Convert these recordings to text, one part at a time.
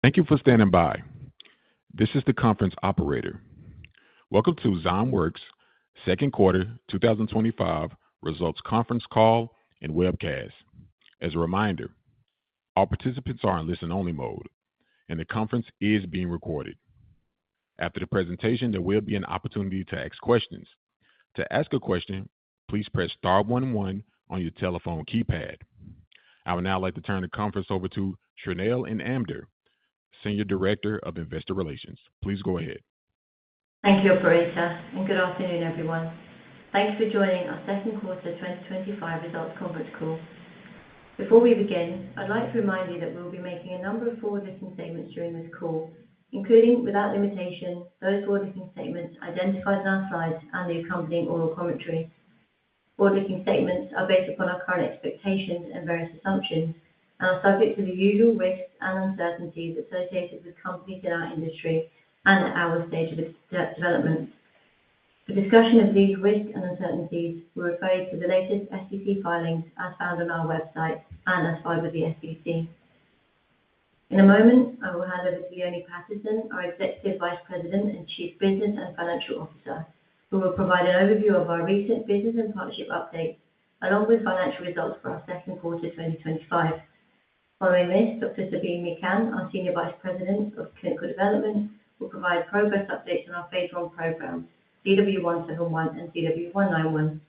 Thank you for standing by. This is the conference operator. Welcome to Zymeworks second quarter 2025 results conference call and webcast. As a reminder, all participants are in listen-only mode, and the conference is being recorded. After the presentation, there will be an opportunity to ask questions. To ask a question, please press star 11 on your telephone keypad. I would now like to turn the conference over to Shrinal Amder, Senior Director of Investor Relations. Please go ahead. Thank you, Operator, and good afternoon, everyone. Thanks for joining our second quarter 2025 results conference call. Before we begin, I'd like to remind you that we will be making a number of forward-looking statements during this call, including, without limitation, those forward-looking statements identified in our slides and the accompanying oral commentary. Forward-looking statements are based upon our current expectations and various assumptions, and are subject to the usual risks and uncertainties associated with companies in our industry and at our stage of development. For discussion of these risks and uncertainties, we refer you to the latest SEC filings as found on our website and as filed with the SEC. In a moment, I will hand over to Yoni Patterson, our Executive Vice President and Chief Business and Financial Officer, who will provide an overview of our recent business and partnership updates, along with financial results for our second quarter 2025. Following this, Dr. Sabeen Mekan, our Senior Vice President of Clinical Development, will provide progress updates on our phase 1 programs, ZW171 and ZW191.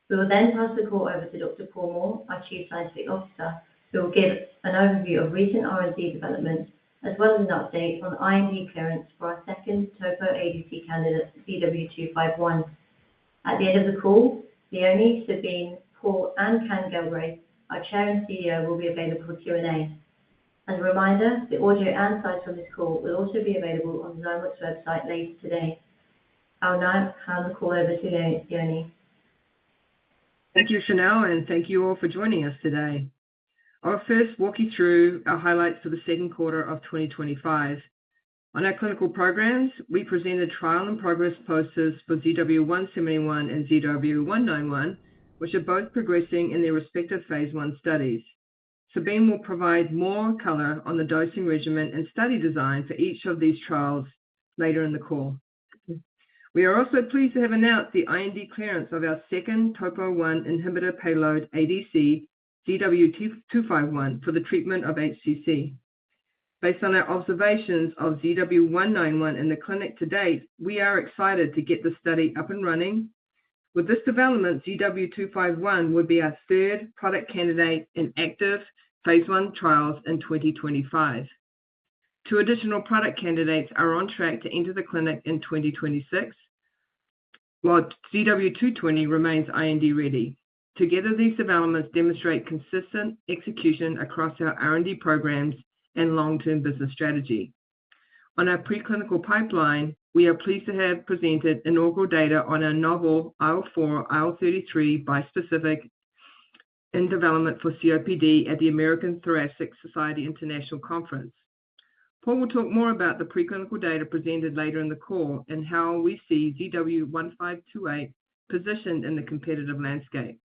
We will then pass the call over to Dr. Paul Moore, our Chief Scientific Officer, who will give an overview of recent R&D developments, as well as an update on IND clearance for our second topo ADC candidate, ZW251. At the end of the call, Yoni, Sabeen, Paul, and Ken Galbraith, our Chair and CEO, will be available for Q&A. As a reminder, the audio and slides from this call will also be available on the Zymeworks website later today. I'll now hand the call over to Yoni. Thank you, Shrinal, and thank you all for joining us today. I'll first walk you through our highlights for the second quarter of 2025. On our clinical programs, we presented trial and progress posters for ZW171 and ZW191, which are both progressing in their respective phase 1 studies. Sabeen will provide more color on the dosing regimen and study design for each of these trials later in the call. We are also pleased to have announced the IND clearance of our second topo-1 inhibitor payload ADC, ZW251, for the treatment of HCC. Based on our observations of ZW191 in the clinic to date, we are excited to get the study up and running. With this development, ZW251 would be our third product candidate in active phase 1 trials in 2025. Two additional product candidates are on track to enter the clinic in 2026, while ZW220 remains IND ready. Together, these developments demonstrate consistent execution across our R&D programs and long-term business strategy. On our preclinical pipeline, we are pleased to have presented inaugural data on our novel IL-4/IL-33 bispecific in development for COPD at the American Thoracic Society International Conference. Paul will talk more about the preclinical data presented later in the call and how we see ZW1528 positioned in the competitive landscape.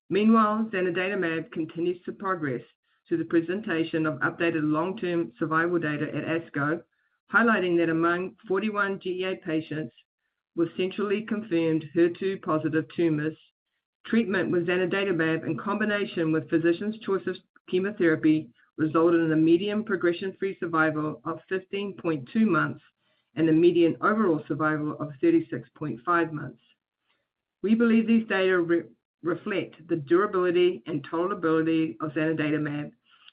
Meanwhile, zanidatamab continues to progress through the presentation of updated long-term survival data at ASCO, highlighting that among 41 GEA patients with centrally confirmed HER2-positive tumors, treatment with zanidatamab in combination with physician's choice of chemotherapy resulted in a median progression-free survival of 15.2 months and a median overall survival of 36.5 months. We believe these data reflect the durability and tolerability of zanidatamab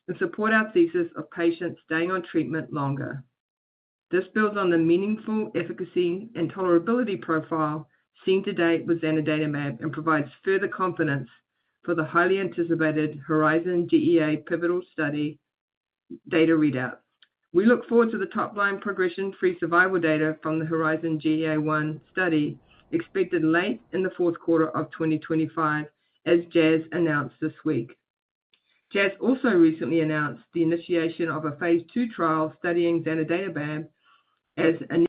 and support our thesis of patients staying on treatment longer. This builds on the meaningful efficacy and tolerability profile seen to date with zanidatamab and provides further confidence for the highly anticipated Horizon GEA pivotal study data readout. We look forward to the top-line progression-free survival data from the Horizon GEA-1 study expected late in the fourth quarter of 2025, as Jazz announced this week. Jazz also recently announced the initiation of a phase 2 trial studying zanidatamab as a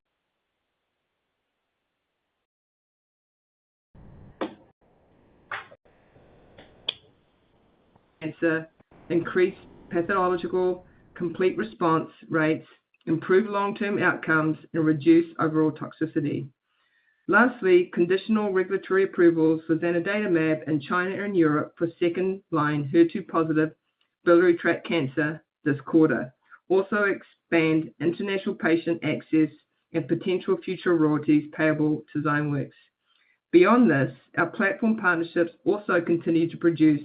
cancer, increased pathological complete response rates, improve long-term outcomes, and reduce overall toxicity. Lastly, conditional regulatory approvals for zanidatamab in China and Europe for second-line HER2-positive biliary tract cancer this quarter. Also expand international patient access and potential future royalties payable to Zymeworks. Beyond this, our platform partnerships also continue to produce.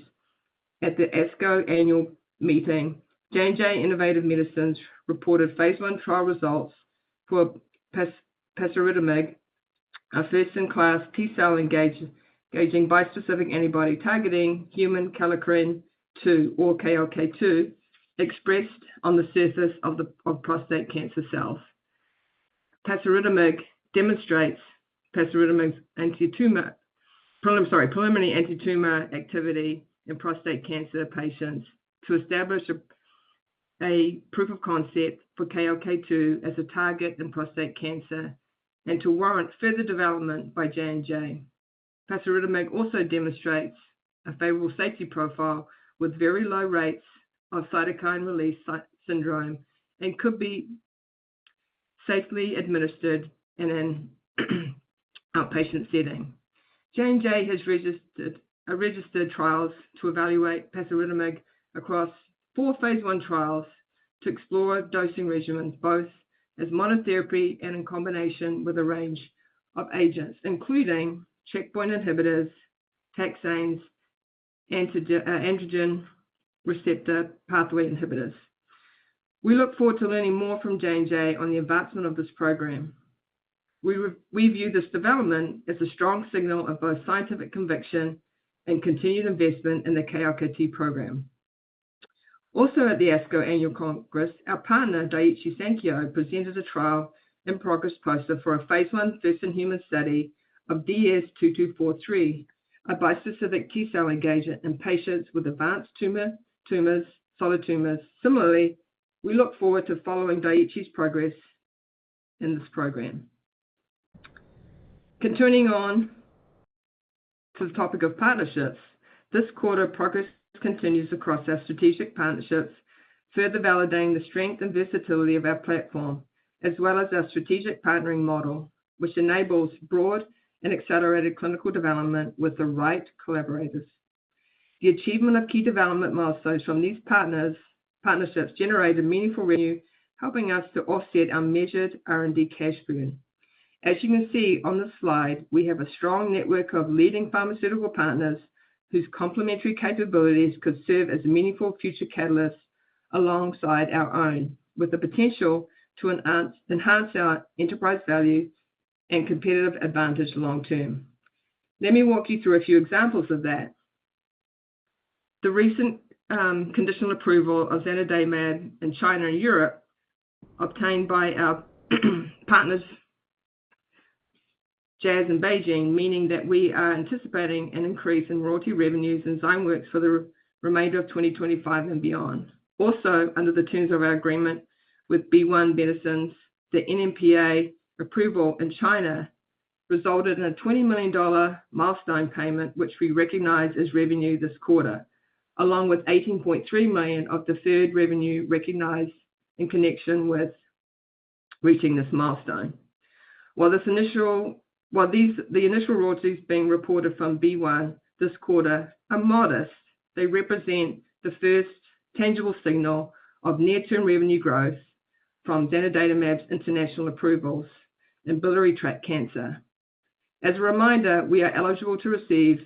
At the ASCO annual meeting, J&J Innovative Medicines reported phase 1 trial results for pasritamig, a first-in-class T-cell engaging bispecific antibody targeting human kallikrein-2 or KLK2 expressed on the surface of prostate cancer cells. Preliminary anti-tumor activity in prostate cancer patients to establish a proof of concept for KLK2 as a target in prostate cancer and to warrant further development by J&J. Pasritamig also demonstrates a favorable safety profile with very low rates of cytokine release syndrome and could be safely administered in an outpatient setting. J&J has registered trials to evaluate pasritamig across 4 phase 1 trials to explore dosing regimens, both as monotherapy and in combination with a range of agents, including checkpoint inhibitors, taxanes, androgen receptor pathway inhibitors. We look forward to learning more from J&J on the advancement of this program. We view this development as a strong signal of both scientific conviction and continued investment in the KLK2 program. Also at the ASCO Annual Congress, our partner Daiichi Sankyo presented a trial in progress poster for a phase 1 first-in-human study of DS-2243, a bispecific T-cell engager in patients with advanced solid tumors. Similarly, we look forward to following Daiichi's progress in this program. Continuing on to the topic of partnerships, this quarter progress continues across our strategic partnerships, further validating the strength and versatility of our platform, as well as our strategic partnering model, which enables broad and accelerated clinical development with the right collaborators. The achievement of key development milestones from these partnerships generated meaningful revenue, helping us to offset our measured R&D cash burn. As you can see on the slide, we have a strong network of leading pharmaceutical partners whose complementary capabilities could serve as meaningful future catalysts alongside our own, with the potential to enhance our enterprise value and competitive advantage long term. Let me walk you through a few examples of that. The recent conditional approval of zanidatamab in China and Europe, obtained by our partners Jazz and Beijing, meaning that we are anticipating an increase in royalty revenues in Zymeworks for the remainder of 2025 and beyond. Also, under the terms of our agreement with B1 Medicines, the NMPA approval in China resulted in a $20 million milestone payment, which we recognize as revenue this quarter, along with $18.3 million of deferred revenue recognized in connection with reaching this milestone. While the initial royalties being reported from B1 this quarter are modest, they represent the first tangible signal of near-term revenue growth from zanidatamab's international approvals in biliary tract cancer. As a reminder, we are eligible to receive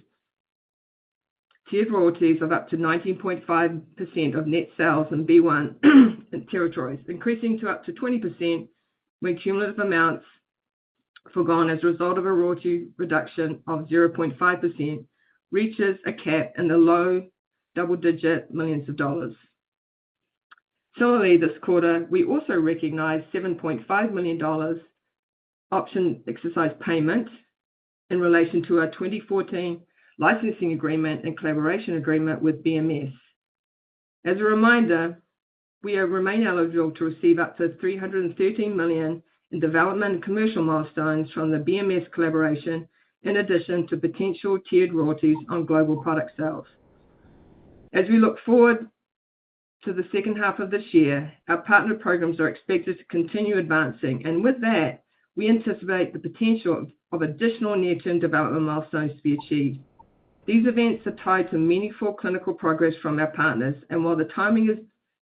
tiered royalties of up to 19.5% of net sales in B1 territories, increasing to up to 20% when cumulative amounts forgone as a result of a royalty reduction of 0.5% reaches a cap in the low double-digit millions of dollars. Similarly, this quarter, we also recognized $7.5 million option exercise payment in relation to our 2014 licensing agreement and collaboration agreement with BMS. As a reminder, we remain eligible to receive up to $313 million in development and commercial milestones from the BMS collaboration, in addition to potential tiered royalties on global product sales. As we look forward to the second half of this year, our partner programs are expected to continue advancing, and with that, we anticipate the potential of additional near-term development milestones to be achieved. These events are tied to meaningful clinical progress from our partners, and while the timing is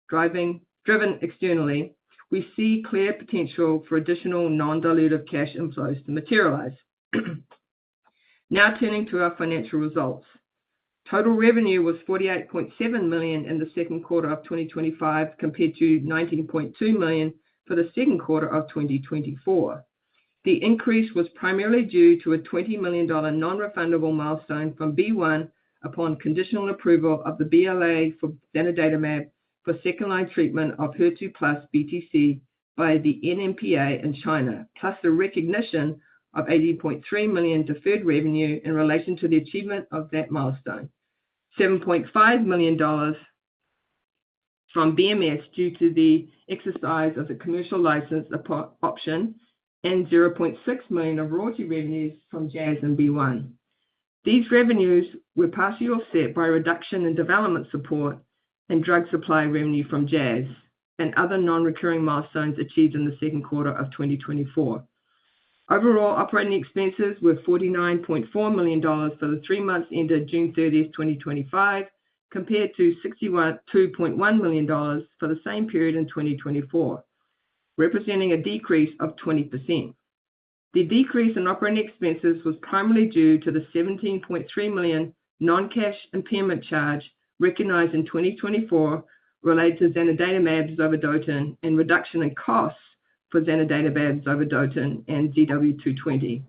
driven externally, we see clear potential for additional non-dilutive cash inflows to materialize. Now turning to our financial results. Total revenue was $48.7 million in the second quarter of 2025 compared to $19.2 million for the second quarter of 2024. The increase was primarily due to a $20 million non-refundable milestone from B1 upon conditional approval of the BLA for zanidatamab for second-line treatment of HER2 plus BTC by the NMPA in China, plus the recognition of $80.3 million deferred revenue in relation to the achievement of that milestone, $7.5 million from BMS due to the exercise of the commercial license option, and $0.6 million of royalty revenues from Jazz and B1. These revenues were partially offset by a reduction in development support and drug supply revenue from Jazz and other non-recurring milestones achieved in the second quarter of 2024. Overall, operating expenses were $49.4 million for the 3 months ended June 30, 2025, compared to $62.1 million for the same period in 2024, representing a decrease of 20%. The decrease in operating expenses was primarily due to the $17.3 million non-cash impairment charge recognized in 2024 related to zanidatamab zovodotin and reduction in costs for zanidatamab zovodotin and ZW220.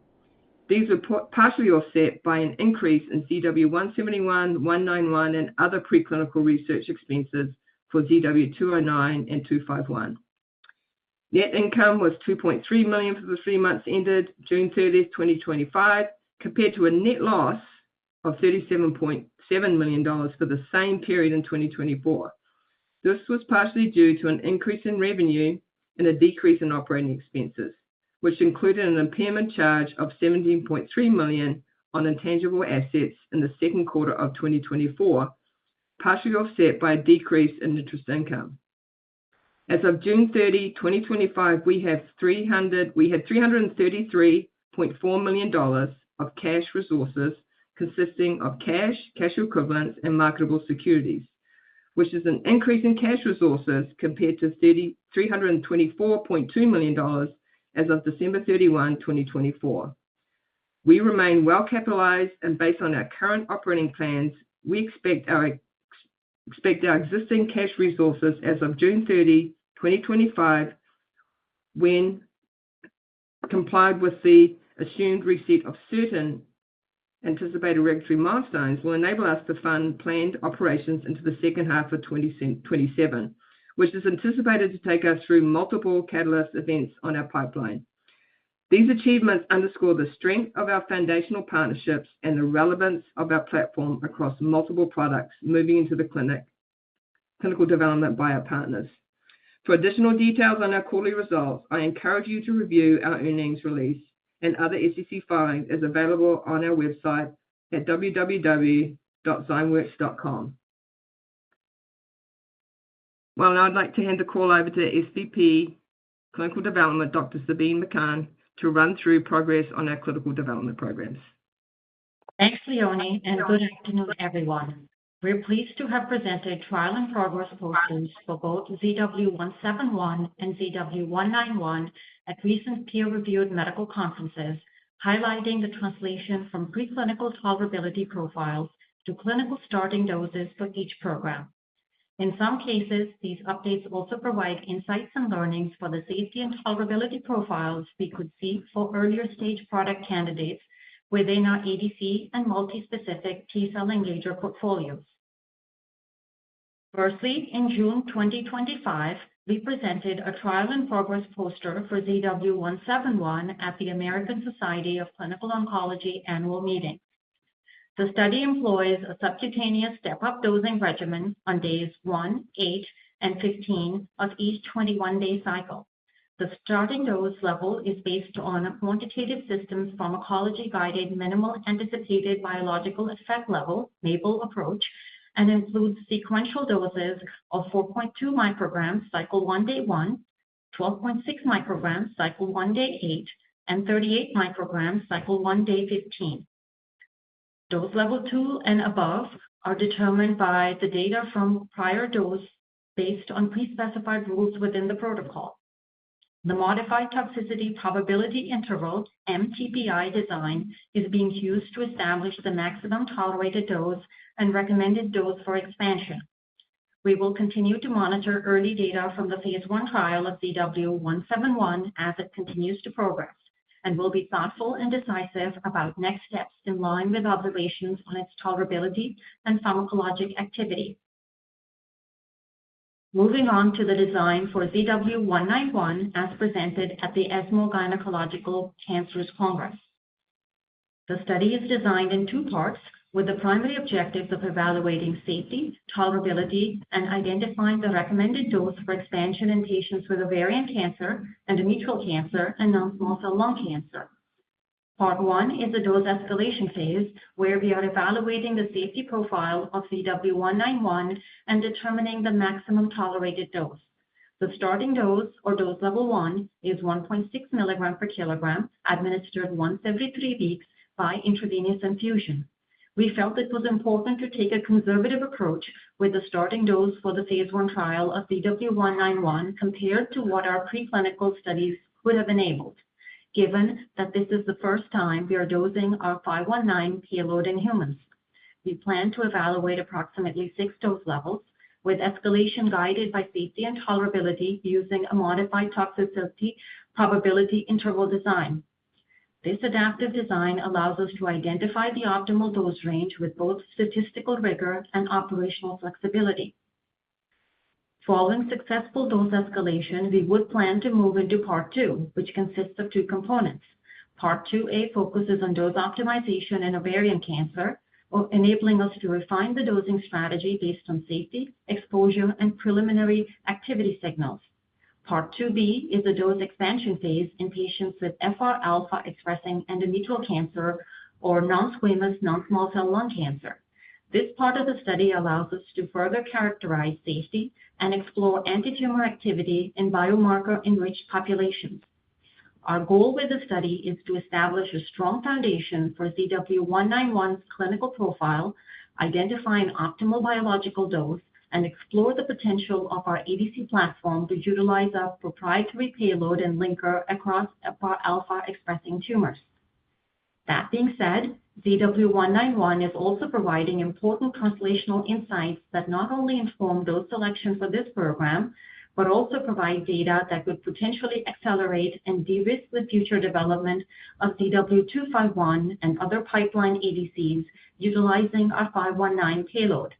These were partially offset by an increase in ZW171, 191, and other preclinical research expenses for ZW209 and 251. Net income was $2.3 million for the 3 months ended June 30, 2025, compared to a net loss of $37.7 million for the same period in 2024. This was partially due to an increase in revenue and a decrease in operating expenses, which included an impairment charge of $17.3 million on intangible assets in the second quarter of 2024, partially offset by a decrease in interest income. As of June 30, 2025, we had $333.4 million of cash resources consisting of cash, cash equivalents, and marketable securities, which is an increase in cash resources compared to $324.2 million as of December 31, 2024. We remain well capitalized, and based on our current operating plans, we expect our existing cash resources as of June 30, 2025, when complied with the assumed receipt of certain anticipated regulatory milestones, will enable us to fund planned operations into the second half of 2027, which is anticipated to take us through multiple catalyst events on our pipeline. These achievements underscore the strength of our foundational partnerships and the relevance of our platform across multiple products moving into the clinical development by our partners. For additional details on our quarterly results, I encourage you to review our earnings release and other SEC filings as available on our website at www.zymeworks.com. Well, now I'd like to hand the call over to SVP Clinical Development, Dr. Sabeen Mekan, to run through progress on our clinical development programs. Thanks, Leonie, and good afternoon, everyone. We're pleased to have presented trial and progress posters for both ZW171 and ZW191 at recent peer-reviewed medical conferences, highlighting the translation from preclinical tolerability profiles to clinical starting doses for each program. In some cases, these updates also provide insights and learnings for the safety and tolerability profiles we could see for earlier stage product candidates within our ADC and multi-specific T-cell engager portfolios. Firstly, in June 2025, we presented a trial and progress poster for ZW171 at the American Society of Clinical Oncology annual meeting. The study employs a subcutaneous step-up dosing regimen on days 1, 8, and 15 of each 21-day cycle. The starting dose level is based on a quantitative systems pharmacology-guided minimal anticipated biological effect level, MABEL approach, and includes sequential doses of 4.2 micrograms cycle 1 day 1, 12.6 micrograms cycle 1 day 8, and 38 micrograms cycle 1 day 15. Dose level 2 and above are determined by the data from prior dose based on pre-specified rules within the protocol. The modified toxicity probability interval, MTPI design, is being used to establish the maximum tolerated dose and recommended dose for expansion. We will continue to monitor early data from the phase 1 trial of ZW171 as it continues to progress, and will be thoughtful and decisive about next steps in line with observations on its tolerability and pharmacologic activity. Moving on to the design for ZW191 as presented at the ESMO Gynecological Cancers Congress. The study is designed in 2 parts, with the primary objectives of evaluating safety, tolerability, and identifying the recommended dose for expansion in patients with ovarian cancer, endometrial cancer, and non-small cell lung cancer. Part 1 is the dose escalation phase, where we are evaluating the safety profile of ZW191 and determining the maximum tolerated dose. The starting dose, or dose level 1, is 1.6 mg per kilogram, administered once every 3 weeks by intravenous infusion. We felt it was important to take a conservative approach with the starting dose for the phase 1 trial of ZW191 compared to what our preclinical studies could have enabled, given that this is the first time we are dosing our 519 payload in humans. We plan to evaluate approximately 6 dose levels, with escalation guided by safety and tolerability using a modified toxicity probability interval design. This adaptive design allows us to identify the optimal dose range with both statistical rigor and operational flexibility. Following successful dose escalation, we would plan to move into Part 2, which consists of 2 components. Part 2A focuses on dose optimization in ovarian cancer, enabling us to refine the dosing strategy based on safety, exposure, and preliminary activity signals. Part 2B is the dose expansion phase in patients with FR-alpha expressing endometrial cancer or non-squamous non-small cell lung cancer. This part of the study allows us to further characterize safety and explore antitumor activity in biomarker-enriched populations. Our goal with the study is to establish a strong foundation for ZW191's clinical profile, identify an optimal biological dose, and explore the potential of our ADC platform to utilize our proprietary payload and linker across FR-alpha expressing tumors. That being said, ZW191 is also providing important translational insights that not only inform dose selection for this program, but also provide data that could potentially accelerate and de-risk the future development of ZW251 and other pipeline ADCs utilizing our 519 payload.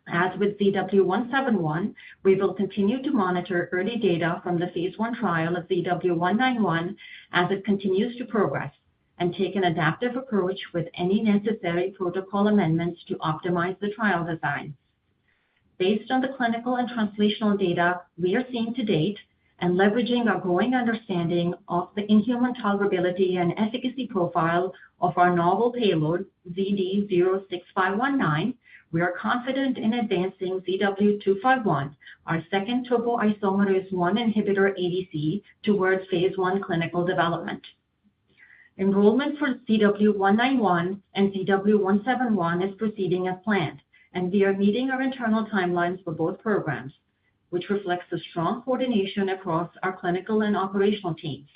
As with ZW171, we will continue to monitor early data from the phase 1 trial of ZW191 as it continues to progress, and take an adaptive approach with any necessary protocol amendments to optimize the trial design. Based on the clinical and translational data we are seeing to date, and leveraging our growing understanding of the inhuman tolerability and efficacy profile of our novel payload, ZD06519, we are confident in advancing ZW251, our second topoisomerase 1 inhibitor ADC, towards phase 1 clinical development. Enrollment for ZW191 and ZW171 is proceeding as planned, and we are meeting our internal timelines for both programs, which reflects the strong coordination across our clinical and operational teams.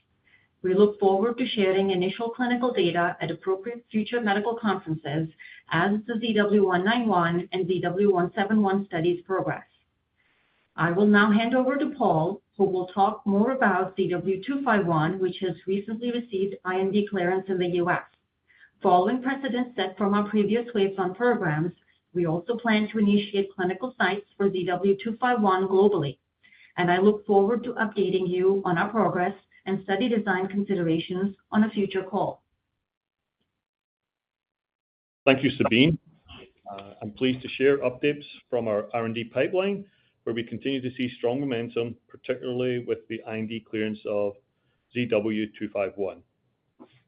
We look forward to sharing initial clinical data at appropriate future medical conferences as the ZW191 and ZW171 studies progress. I will now hand over to Paul, who will talk more about ZW251, which has recently received IND clearance in the U.S. Following precedents set from our previous waves on programs, we also plan to initiate clinical sites for ZW251 globally, and I look forward to updating you on our progress and study design considerations on a future call. Thank you, Sabine. I'm pleased to share updates from our R&D pipeline, where we continue to see strong momentum, particularly with the IND clearance of ZW251.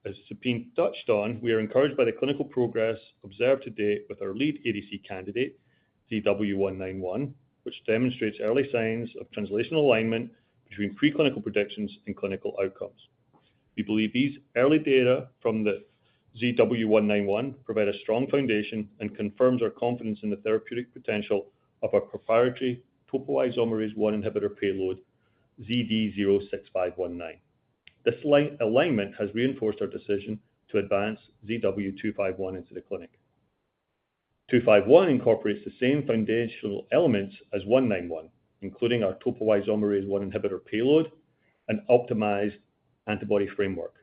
As Sabine touched on, we are encouraged by the clinical progress observed to date with our lead ADC candidate, ZW191, which demonstrates early signs of translational alignment between preclinical predictions and clinical outcomes. We believe these early data from the ZW191 provide a strong foundation and confirms our confidence in the therapeutic potential of our proprietary topoisomerase 1 inhibitor payload, ZD06519. This alignment has reinforced our decision to advance ZW251 into the clinic. 251 incorporates the same foundational elements as 191, including our topoisomerase 1 inhibitor payload and optimized antibody framework,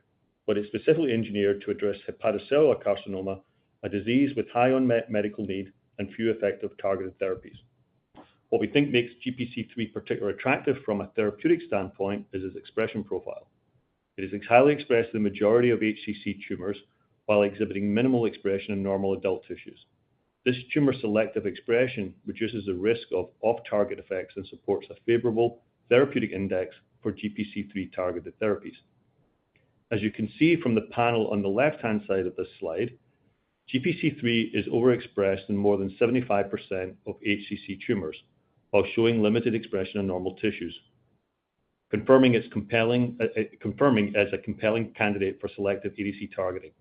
but it's specifically engineered to address hepatocellular carcinoma, a disease with high unmet medical need and few effective targeted therapies. What we think makes GPC3 particularly attractive from a therapeutic standpoint is its expression profile. It is highly expressed in the majority of HCC tumors while exhibiting minimal expression in normal adult tissues. This tumor-selective expression reduces the risk of off-target effects and supports a favorable therapeutic index for GPC3 targeted therapies. As you can see from the panel on the left-hand side of this slide, GPC3 is overexpressed in more than 75% of HCC tumors, while showing limited expression in normal tissues, confirming as a compelling candidate for selective ADC targeting.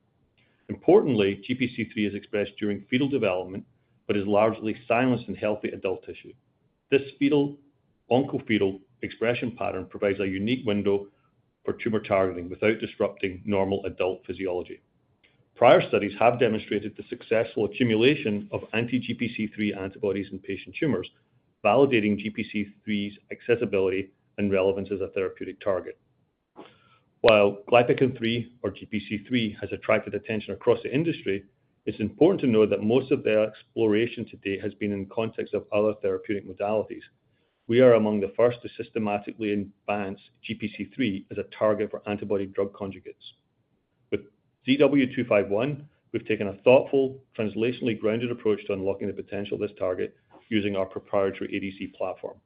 Importantly, GPC3 is expressed during fetal development, but is largely silenced in healthy adult tissue. This oncofetal expression pattern provides a unique window for tumor targeting without disrupting normal adult physiology. Prior studies have demonstrated the successful accumulation of anti-GPC3 antibodies in patient tumors, validating GPC3's accessibility and relevance as a therapeutic target. While glypican-3 or GPC3 has attracted attention across the industry, it's important to note that most of their exploration to date has been in the context of other therapeutic modalities. We are among the first to systematically advance GPC3 as a target for antibody drug conjugates. With ZW251, we've taken a thoughtful, translationally grounded approach to unlocking the potential of this target using our proprietary ADC platform.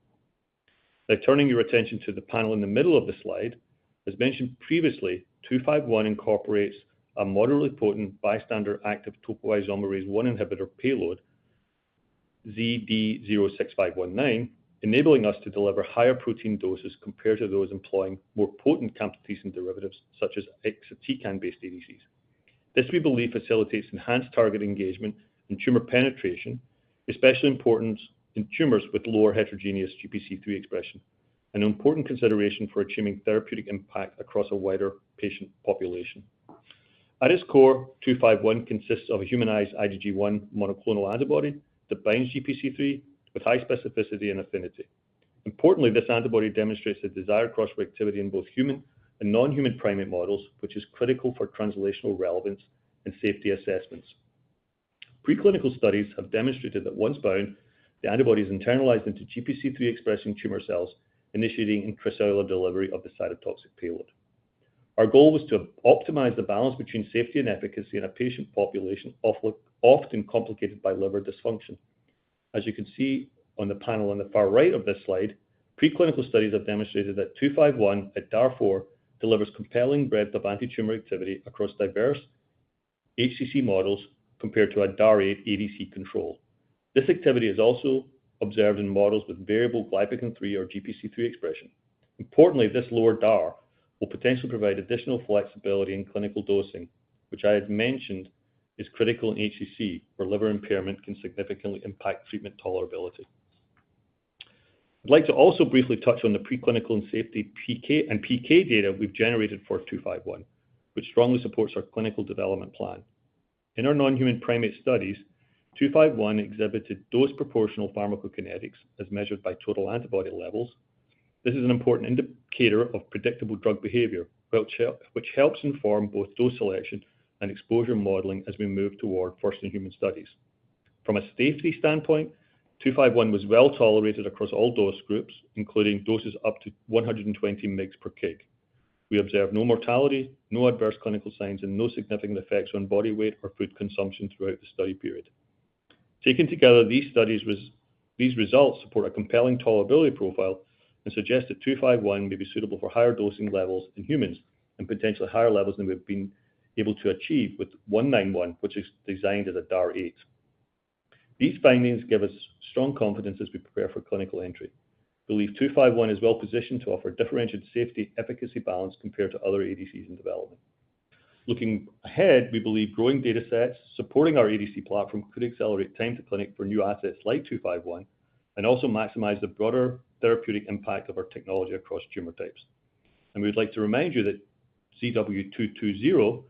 Now, turning your attention to the panel in the middle of the slide, as mentioned previously, 251 incorporates a moderately potent bystander active topoisomerase 1 inhibitor payload, ZD06519, enabling us to deliver higher protein doses compared to those employing more potent camptothecin derivatives such as exatecan-based ADCs. This, we believe, facilitates enhanced target engagement and tumor penetration, especially important in tumors with lower heterogeneous GPC3 expression, an important consideration for achieving therapeutic impact across a wider patient population. At its core, 251 consists of a humanized IgG1 monoclonal antibody that binds GPC3 with high specificity and affinity. Importantly, this antibody demonstrates the desired cross-reactivity in both human and non-human primate models, which is critical for translational relevance and safety assessments. Preclinical studies have demonstrated that once bound, the antibody is internalized into GPC3-expressing tumor cells, initiating intracellular delivery of the cytotoxic payload. Our goal was to optimize the balance between safety and efficacy in a patient population often complicated by liver dysfunction. As you can see on the panel on the far right of this slide, preclinical studies have demonstrated that 251 at DAR4 delivers compelling breadth of anti-tumor activity across diverse HCC models compared to a DAR8 ADC control. This activity is also observed in models with variable glypican-3 or GPC3 expression. Importantly, this lower DAR will potentially provide additional flexibility in clinical dosing, which I had mentioned is critical in HCC, where liver impairment can significantly impact treatment tolerability. I'd like to also briefly touch on the preclinical and safety PK data we've generated for 251, which strongly supports our clinical development plan. In our non-human primate studies, 251 exhibited dose-proportional pharmacokinetics as measured by total antibody levels. This is an important indicator of predictable drug behavior, which helps inform both dose selection and exposure modeling as we move toward first-in-human studies. From a safety standpoint, 251 was well tolerated across all dose groups, including doses up to 120 mg/kg. We observed no mortality, no adverse clinical signs, and no significant effects on body weight or food consumption throughout the study period. Taken together, these results support a compelling tolerability profile and suggest that 251 may be suitable for higher dosing levels in humans and potentially higher levels than we've been able to achieve with 191, which is designed as a DAR8. These findings give us strong confidence as we prepare for clinical entry. We believe 251 is well positioned to offer differentiated safety-efficacy balance compared to other ADCs in development. Looking ahead, we believe growing data sets supporting our ADC platform could accelerate time to clinic for new assets like 251 and also maximize the broader therapeutic impact of our technology across tumor types. And we would like to remind you that ZW220,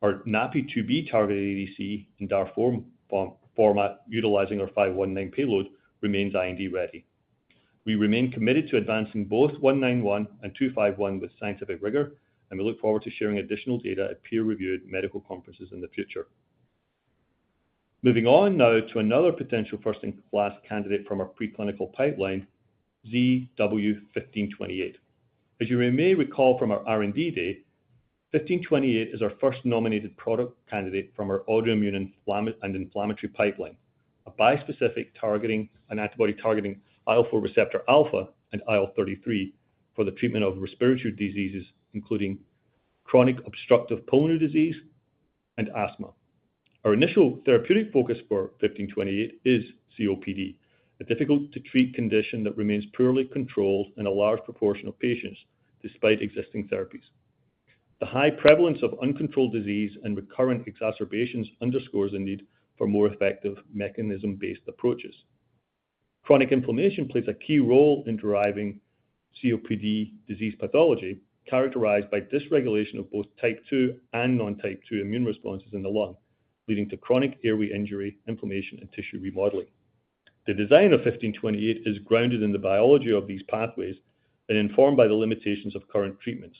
our NaPi2b targeted ADC in DAR format utilizing our 519 payload, remains IND ready. We remain committed to advancing both 191 and 251 with scientific rigor, and we look forward to sharing additional data at peer-reviewed medical conferences in the future. Moving on now to another potential first-in-class candidate from our preclinical pipeline, ZW1528. As you may recall from our R&D day, 1528 is our first nominated product candidate from our autoimmune and inflammatory pipeline, a bispecific targeting an antibody targeting IL-4 receptor alpha and IL-33 for the treatment of respiratory diseases, including chronic obstructive pulmonary disease and asthma. Our initial therapeutic focus for 1528 is COPD, a difficult-to-treat condition that remains poorly controlled in a large proportion of patients despite existing therapies. The high prevalence of uncontrolled disease and recurrent exacerbations underscores the need for more effective mechanism-based approaches. Chronic inflammation plays a key role in driving COPD disease pathology, characterized by dysregulation of both type 2 and non-type 2 immune responses in the lung, leading to chronic airway injury, inflammation, and tissue remodeling. The design of 1528 is grounded in the biology of these pathways and informed by the limitations of current treatments.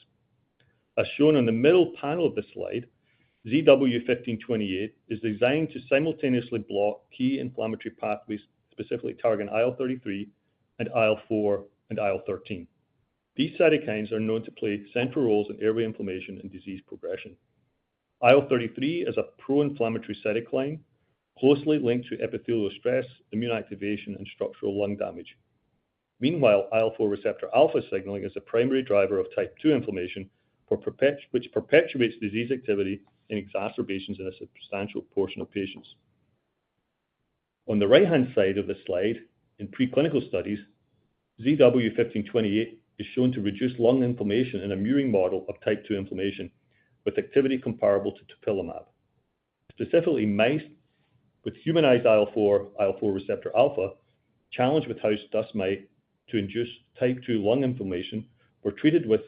As shown on the middle panel of the slide, ZW1528 is designed to simultaneously block key inflammatory pathways, specifically targeting IL-33 and IL-4 and IL-13. These cytokines are known to play central roles in airway inflammation and disease progression. IL-33 is a pro-inflammatory cytokine closely linked to epithelial stress, immune activation, and structural lung damage. Meanwhile, IL-4 receptor alpha signaling is a primary driver of type 2 inflammation, which perpetuates disease activity and exacerbations in a substantial portion of patients. On the right-hand side of the slide, in preclinical studies, ZW1528 is shown to reduce lung inflammation in a murine model of type 2 inflammation with activity comparable to dupilumab. Specifically, mice with humanized IL-4 receptor alpha, challenged with house dust mite to induce type 2 lung inflammation, were treated with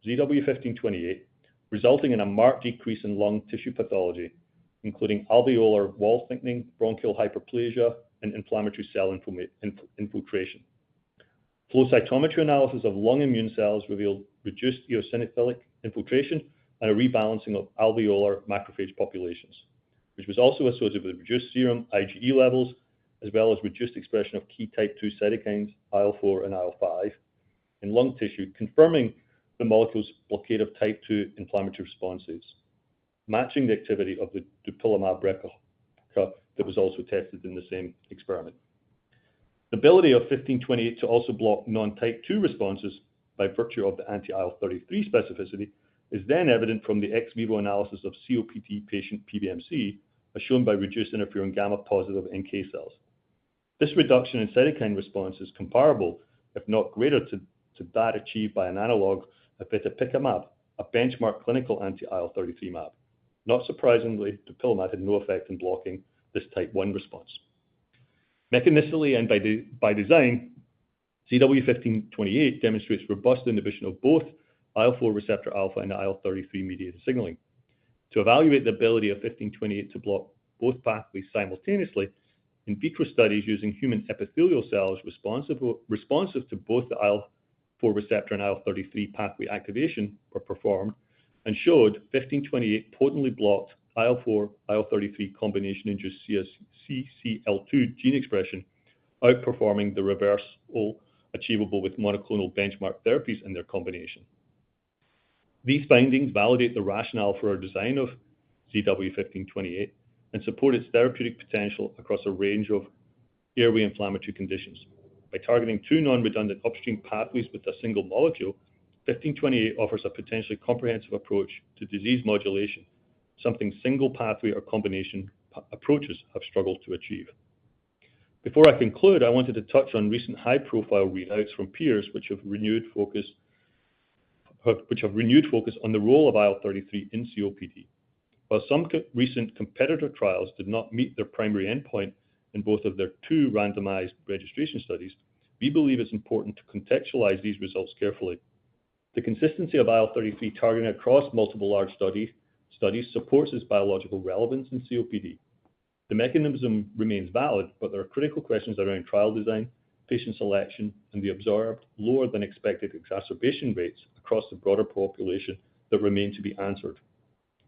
ZW1528, resulting in a marked decrease in lung tissue pathology, including alveolar wall thickening, bronchial hyperplasia, and inflammatory cell infiltration. Flow cytometry analysis of lung immune cells revealed reduced eosinophilic infiltration and a rebalancing of alveolar macrophage populations, which was also associated with reduced serum IgE levels, as well as reduced expression of key type 2 cytokines, IL-4 and IL-5, in lung tissue, confirming the molecule's blockade of type 2 inflammatory responses, matching the activity of the dupilumab replica that was also tested in the same experiment. The ability of 1528 to also block non-type 2 responses by virtue of the anti-IL-33 specificity is then evident from the ex vivo analysis of COPD patient PBMC, as shown by reduced interferon gamma positive NK cells. This reduction in cytokine response is comparable, if not greater, to that achieved by an analog of itepekimab, a benchmark clinical anti-IL-33 mAb. Not surprisingly, dupilumab had no effect in blocking this type 1 response. Mechanistically and by design, ZW1528 demonstrates robust inhibition of both IL-4 receptor alpha and IL-33 mediated signaling. To evaluate the ability of 1528 to block both pathways simultaneously, in vitro studies using human epithelial cells responsive to both the IL-4 receptor and IL-33 pathway activation were performed and showed 1528 potently blocked IL-4, IL-33 combination-induced CCL2 gene expression, outperforming the reversal achievable with monoclonal benchmark therapies in their combination. These findings validate the rationale for our design of ZW1528 and support its therapeutic potential across a range of airway inflammatory conditions. By targeting two non-redundant upstream pathways with a single molecule, 1528 offers a potentially comprehensive approach to disease modulation, something single pathway or combination approaches have struggled to achieve. Before I conclude, I wanted to touch on recent high-profile readouts from peers which have renewed focus on the role of IL-33 in COPD. While some recent competitor trials did not meet their primary endpoint in both of their 2 randomized registration studies, we believe it's important to contextualize these results carefully. The consistency of IL-33 targeting across multiple large studies supports its biological relevance in COPD. The mechanism remains valid, but there are critical questions around trial design, patient selection, and the observed lower than expected exacerbation rates across the broader population that remain to be answered.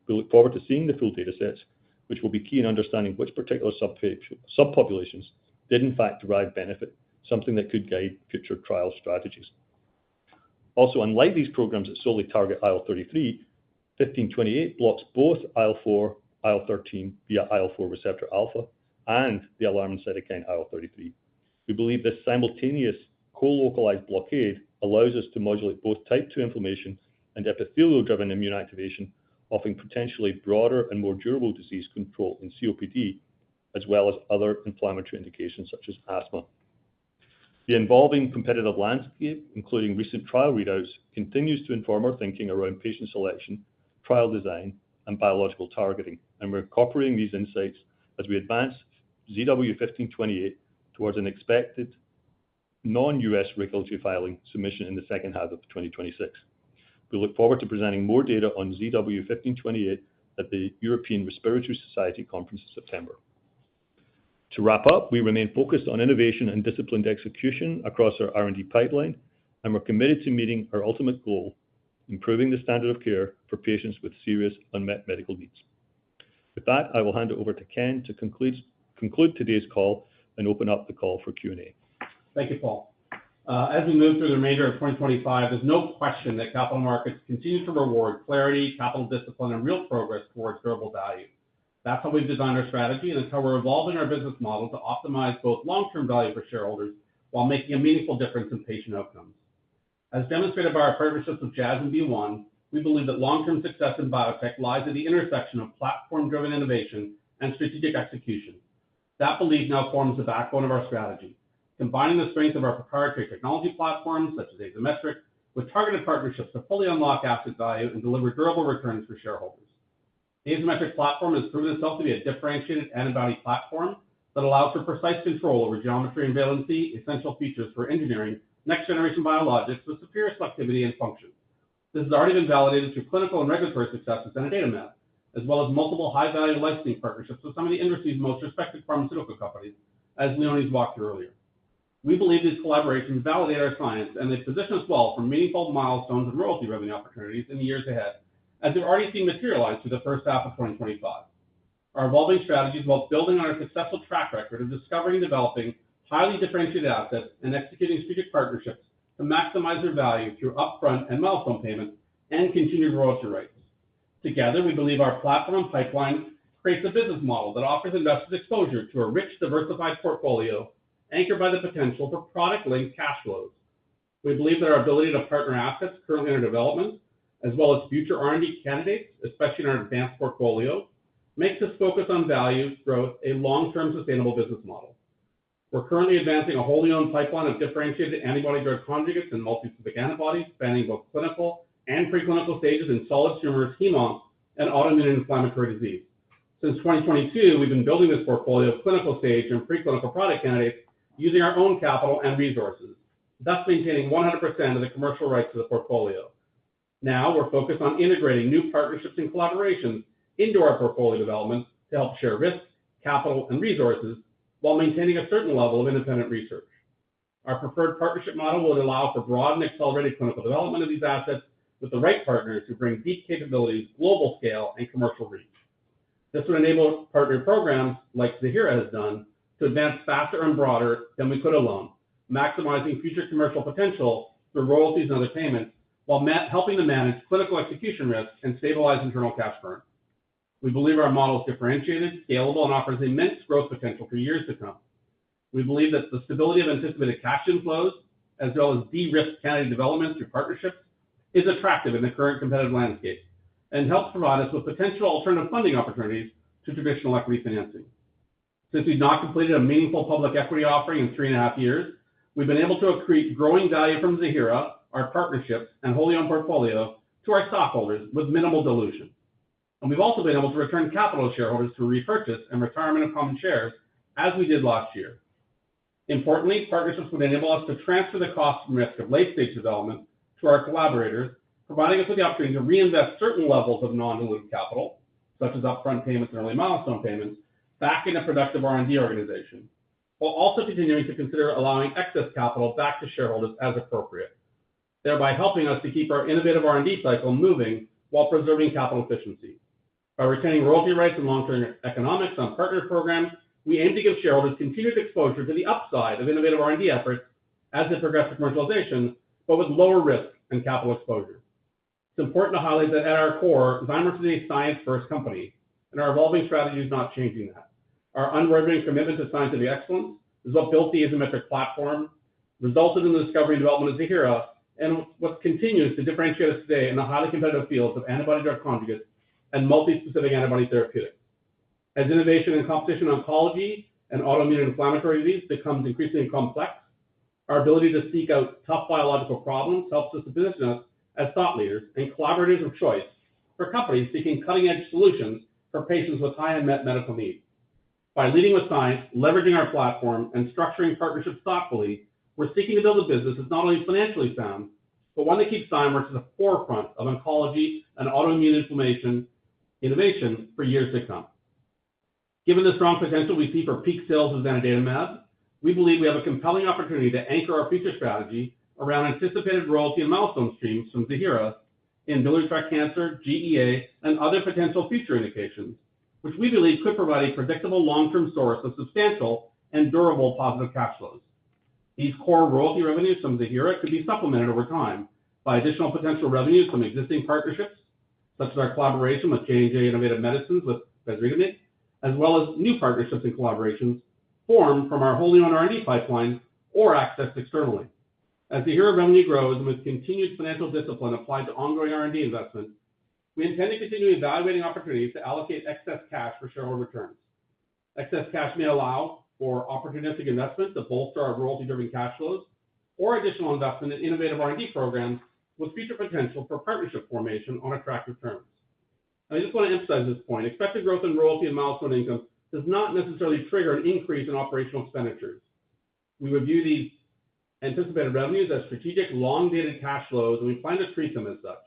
We look forward to seeing the full data sets, which will be key in understanding which particular subpopulations did in fact derive benefit, something that could guide future trial strategies. Also, unlike these programs that solely target IL-33, 1528 blocks both IL-4, IL-13 via IL-4 receptor alpha and the alarmin cytokine IL-33. We believe this simultaneous co-localized blockade allows us to modulate both type 2 inflammation and epithelial-driven immune activation, offering potentially broader and more durable disease control in COPD, as well as other inflammatory indications such as asthma. The evolving competitive landscape, including recent trial readouts, continues to inform our thinking around patient selection, trial design, and biological targeting, and we're incorporating these insights as we advance ZW1528 towards an expected non-US regulatory filing submission in the second half of 2026. We look forward to presenting more data on ZW1528 at the European Respiratory Society Conference in September. To wrap up, we remain focused on innovation and disciplined execution across our R&D pipeline, and we're committed to meeting our ultimate goal, improving the standard of care for patients with serious unmet medical needs. With that, I will hand it over to Ken to conclude today's call and open up the call for Q&A. Thank you, Paul. As we move through the remainder of 2025, there's no question that capital markets continue to reward clarity, capital discipline, and real progress towards durable value. That's how we've designed our strategy, and it's how we're evolving our business model to optimize both long-term value for shareholders while making a meaningful difference in patient outcomes. As demonstrated by our partnerships with Jazz and B1, we believe that long-term success in biotech lies at the intersection of platform-driven innovation and strategic execution. That belief now forms the backbone of our strategy, combining the strength of our proprietary technology platforms, such as Zymeworks, with targeted partnerships to fully unlock asset value and deliver durable returns for shareholders. The Zymeworks platform has proven itself to be a differentiated antibody platform that allows for precise control over geometry and valency, essential features for engineering next-generation biologics with superior selectivity and function. This has already been validated through clinical and regulatory successes and zanidatamab, as well as multiple high-value licensing partnerships with some of the industry's most respected pharmaceutical companies, as Leonie's walked through earlier. We believe these collaborations validate our science, and they position us well for meaningful milestones and royalty revenue opportunities in the years ahead, as they've already seen materialize through the first half of 2025. Our evolving strategies, while building on our successful track record of discovering and developing highly differentiated assets and executing strategic partnerships to maximize their value through upfront and milestone payments and continued royalty rates. Together, we believe our platform and pipeline creates a business model that offers investors exposure to a rich, diversified portfolio anchored by the potential for product-linked cash flows. We believe that our ability to partner assets currently under development, as well as future R&D candidates, especially in our advanced portfolio, makes us focus on value growth, a long-term sustainable business model. We're currently advancing a wholly owned pipeline of differentiated antibody-drug conjugates and multispecific antibodies spanning both clinical and preclinical stages in solid tumors, heme, and autoimmune inflammatory disease. Since 2022, we've been building this portfolio of clinical stage and preclinical product candidates using our own capital and resources, thus maintaining 100% of the commercial rights to the portfolio. Now we're focused on integrating new partnerships and collaborations into our portfolio development to help share risk, capital, and resources while maintaining a certain level of independent research. Our preferred partnership model will allow for broad and accelerated clinical development of these assets with the right partners who bring deep capabilities, global scale, and commercial reach. This would enable partner programs like Ziihera has done to advance faster and broader than we could alone, maximizing future commercial potential through royalties and other payments, while helping to manage clinical execution risk and stabilize internal cash burn. We believe our model is differentiated, scalable, and offers immense growth potential for years to come. We believe that the stability of anticipated cash inflows, as well as de-risked candidate development through partnerships, is attractive in the current competitive landscape and helps provide us with potential alternative funding opportunities to traditional equity financing. Since we've not completed a meaningful public equity offering in 3.5 years, we've been able to accrete growing value from Ziihera, our partnerships, and wholly owned portfolio to our stockholders with minimal dilution. And we've also been able to return capital to shareholders through repurchase and retirement of common shares, as we did last year. Importantly, partnerships would enable us to transfer the cost and risk of late-stage development to our collaborators, providing us with the opportunity to reinvest certain levels of non-dilutive capital, such as upfront payments and early milestone payments, back in a productive R&D organization, while also continuing to consider allowing excess capital back to shareholders as appropriate, thereby helping us to keep our innovative R&D cycle moving while preserving capital efficiency. By retaining royalty rights and long-term economics on partner programs, we aim to give shareholders continued exposure to the upside of innovative R&D efforts as they progress to commercialization, but with lower risk and capital exposure. It's important to highlight that at our core, Zymeworks is a science-first company, and our evolving strategy is not changing that. Our unwavering commitment to scientific excellence is what built the Azymetric platform, resulted in the discovery and development of Ziihera, and what continues to differentiate us today in the highly competitive fields of antibody-drug conjugates and multi-specific antibody therapeutics. As innovation and competition in oncology and autoimmune inflammatory disease becomes increasingly complex, our ability to seek out tough biological problems helps us to position us as thought leaders and collaborators of choice for companies seeking cutting-edge solutions for patients with high unmet medical needs. By leading with science, leveraging our platform, and structuring partnerships thoughtfully, we're seeking to build a business that's not only financially sound, but one that keeps Zymeworks at the forefront of oncology and autoimmune inflammation innovation for years to come. Given the strong potential we see for peak sales of zanidatamab, we believe we have a compelling opportunity to anchor our future strategy around anticipated royalty and milestone streams from Ziihera in biliary tract cancer, GEA, and other potential future indications, which we believe could provide a predictable long-term source of substantial and durable positive cash flows. These core royalty revenues from Ziihera could be supplemented over time by additional potential revenues from existing partnerships, such as our collaboration with J&J Innovative Medicines with Zymeworks, as well as new partnerships and collaborations formed from our wholly owned R&D pipeline or accessed externally. As Ziihera revenue grows and with continued financial discipline applied to ongoing R&D investments, we intend to continue evaluating opportunities to allocate excess cash for shareholder returns. Excess cash may allow for opportunistic investment to bolster our royalty-driven cash flows or additional investment in innovative R&D programs with future potential for partnership formation on attractive terms. And I just want to emphasize this point. Expected growth in royalty and milestone income does not necessarily trigger an increase in operational expenditures. We would view these anticipated revenues as strategic, long-dated cash flows, and we plan to treat them as such.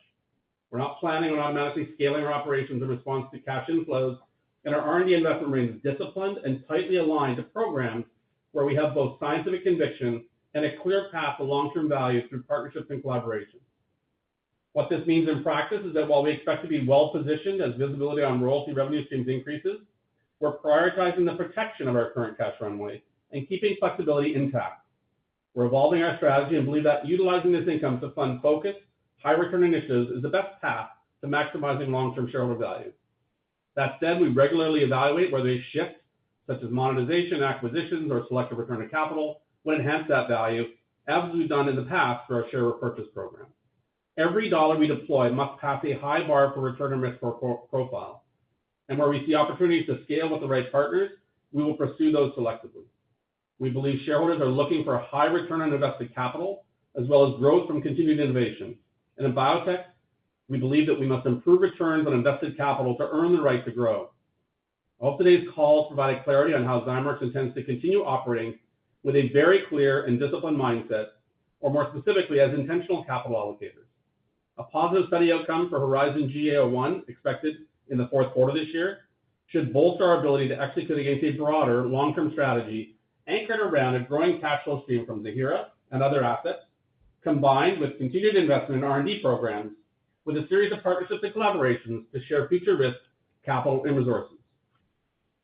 We're not planning on automatically scaling our operations in response to cash inflows, and our R&D investment remains disciplined and tightly aligned to programs where we have both scientific conviction and a clear path to long-term value through partnerships and collaboration. What this means in practice is that while we expect to be well-positioned as visibility on royalty revenue streams increases, we're prioritizing the protection of our current cash runway and keeping flexibility intact. We're evolving our strategy and believe that utilizing this income to fund focused, high-return initiatives is the best path to maximizing long-term shareholder value. That said, we regularly evaluate whether a shift, such as monetization, acquisitions, or selective return of capital, would enhance that value, as we've done in the past for our share repurchase program. Every dollar we deploy must pass a high bar for return and risk profile. And where we see opportunities to scale with the right partners, we will pursue those selectively. We believe shareholders are looking for a high return on invested capital, as well as growth from continued innovation. And in biotech, we believe that we must improve returns on invested capital to earn the right to grow. I hope today's call provided clarity on how Zymeworks intends to continue operating with a very clear and disciplined mindset, or more specifically, as intentional capital allocators. A positive study outcome for Horizon GA01, expected in the fourth quarter this year, should bolster our ability to execute against a broader long-term strategy anchored around a growing cash flow stream from Ziihera and other assets, combined with continued investment in R&D programs, with a series of partnerships and collaborations to share future risk, capital, and resources.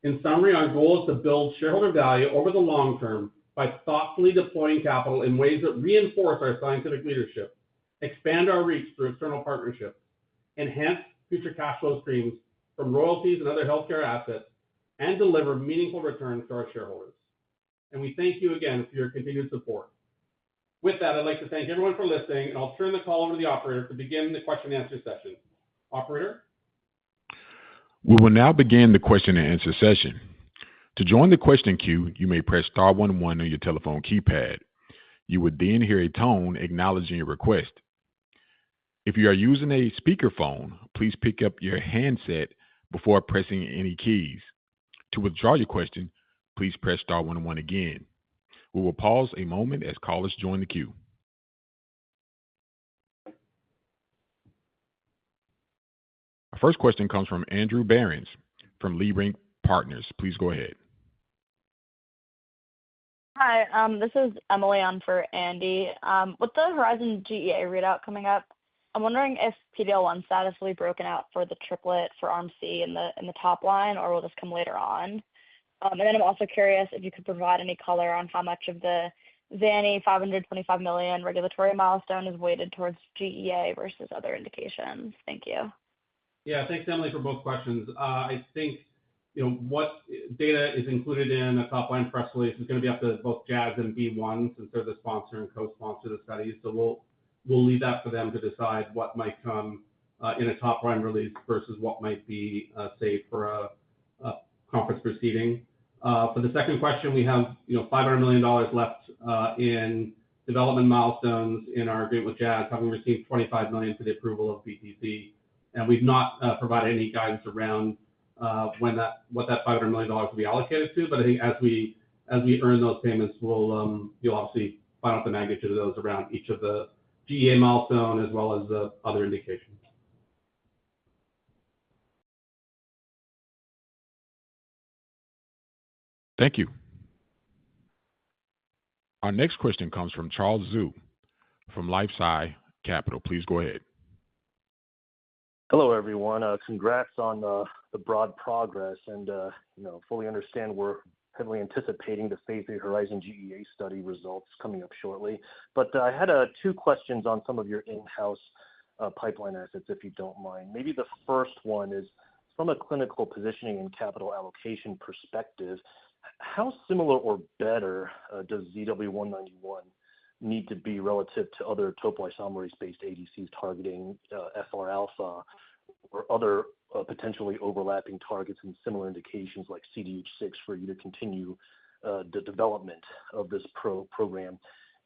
In summary, our goal is to build shareholder value over the long term by thoughtfully deploying capital in ways that reinforce our scientific leadership, expand our reach through external partnerships, enhance future cash flow streams from royalties and other healthcare assets, and deliver meaningful returns to our shareholders. And we thank you again for your continued support. With that, I'd like to thank everyone for listening, and I'll turn the call over to the operator to begin the question and answer session. Operator? We will now begin the question and answer session. To join the question queue, you may press star 11 on your telephone keypad. You would then hear a tone acknowledging your request. If you are using a speakerphone, please pick up your handset before pressing any keys. To withdraw your question, please press star 11 again. We will pause a moment as callers join the queue. Our first question comes from Andrew Behrens from Leerink Partners. Please go ahead. Hi, this is Emily on for Andy. With the Horizon GEA readout coming up, I'm wondering if PD-L1 status will be broken out for the triplet for Arm C in the top line, or will this come later on? And then I'm also curious if you could provide any color on how much of the Zani $525 million regulatory milestone is weighted towards GEA versus other indications. Thank you. Yeah, thanks, Emily, for both questions. I think what data is included in a top-line press release is going to be up to both Jazz and B1 since they're the sponsor and co-sponsor of the studies. So we'll leave that for them to decide what might come in a top-line release versus what might be saved for a conference proceeding. For the second question, we have $500 million left in development milestones in our agreement with Jazz, having received $25 million for the approval of BTC, and we've not provided any guidance around what that $500 million will be allocated to. But I think as we earn those payments, you'll obviously find out the magnitude of those around each of the GEA milestone as well as the other indications. Thank you. Our next question comes from Charles Zhu from LifeSci Capital. Please go ahead. Hello, everyone. Congrats on the broad progress, and fully understand we're heavily anticipating the phase 3 Horizon GEA study results coming up shortly. But I had two questions on some of your in-house pipeline assets, if you don't mind. Maybe the first one is, from a clinical positioning and capital allocation perspective, how similar or better does ZW191 need to be relative to other topoisomerase-based ADCs targeting FR alpha or other potentially overlapping targets in similar indications like CDH6 for you to continue the development of this program?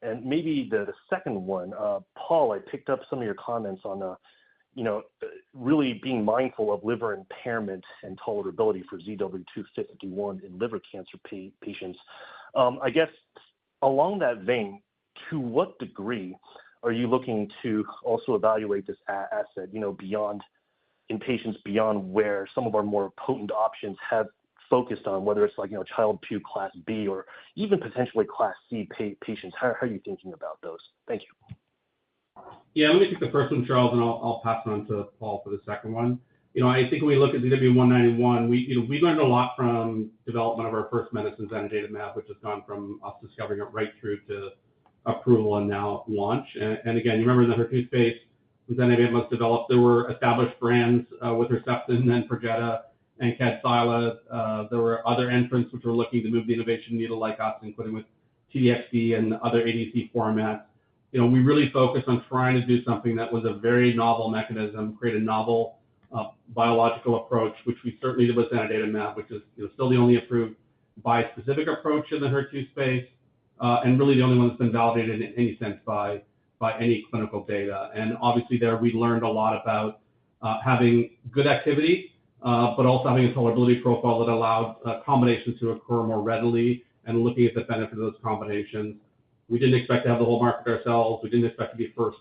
And maybe the second one, Paul, I picked up some of your comments on really being mindful of liver impairment and tolerability for ZW251 in liver cancer patients. I guess along that vein, to what degree are you looking to also evaluate this asset, in patients beyond where some of our more potent options have focused on, whether it's Child-Pugh Class B or even potentially Class C patients? How are you thinking about those? Thank you. Yeah, let me take the first one, Charles, and I'll pass it on to Paul for the second one. I think when we look at ZW191, we learned a lot from development of our first medicine, zanidatamab, which has gone from us discovering it right through to approval and now launch. And again, you remember in the HER2 space, when zanidatamab was developed, there were established brands with Herceptin and Perjeta and Kadcyla. There were other entrants which were looking to move the innovation needle like us, including with TDXD and other ADC formats. We really focused on trying to do something that was a very novel mechanism, create a novel biological approach, which we certainly did with zanidatamab, which is still the only approved bispecific approach in the HER2 space, and really the only one that's been validated in any sense by any clinical data. And obviously there we learned a lot about having good activity, but also having a tolerability profile that allowed combinations to occur more readily and looking at the benefit of those combinations. We didn't expect to have the whole market ourselves. We didn't expect to be first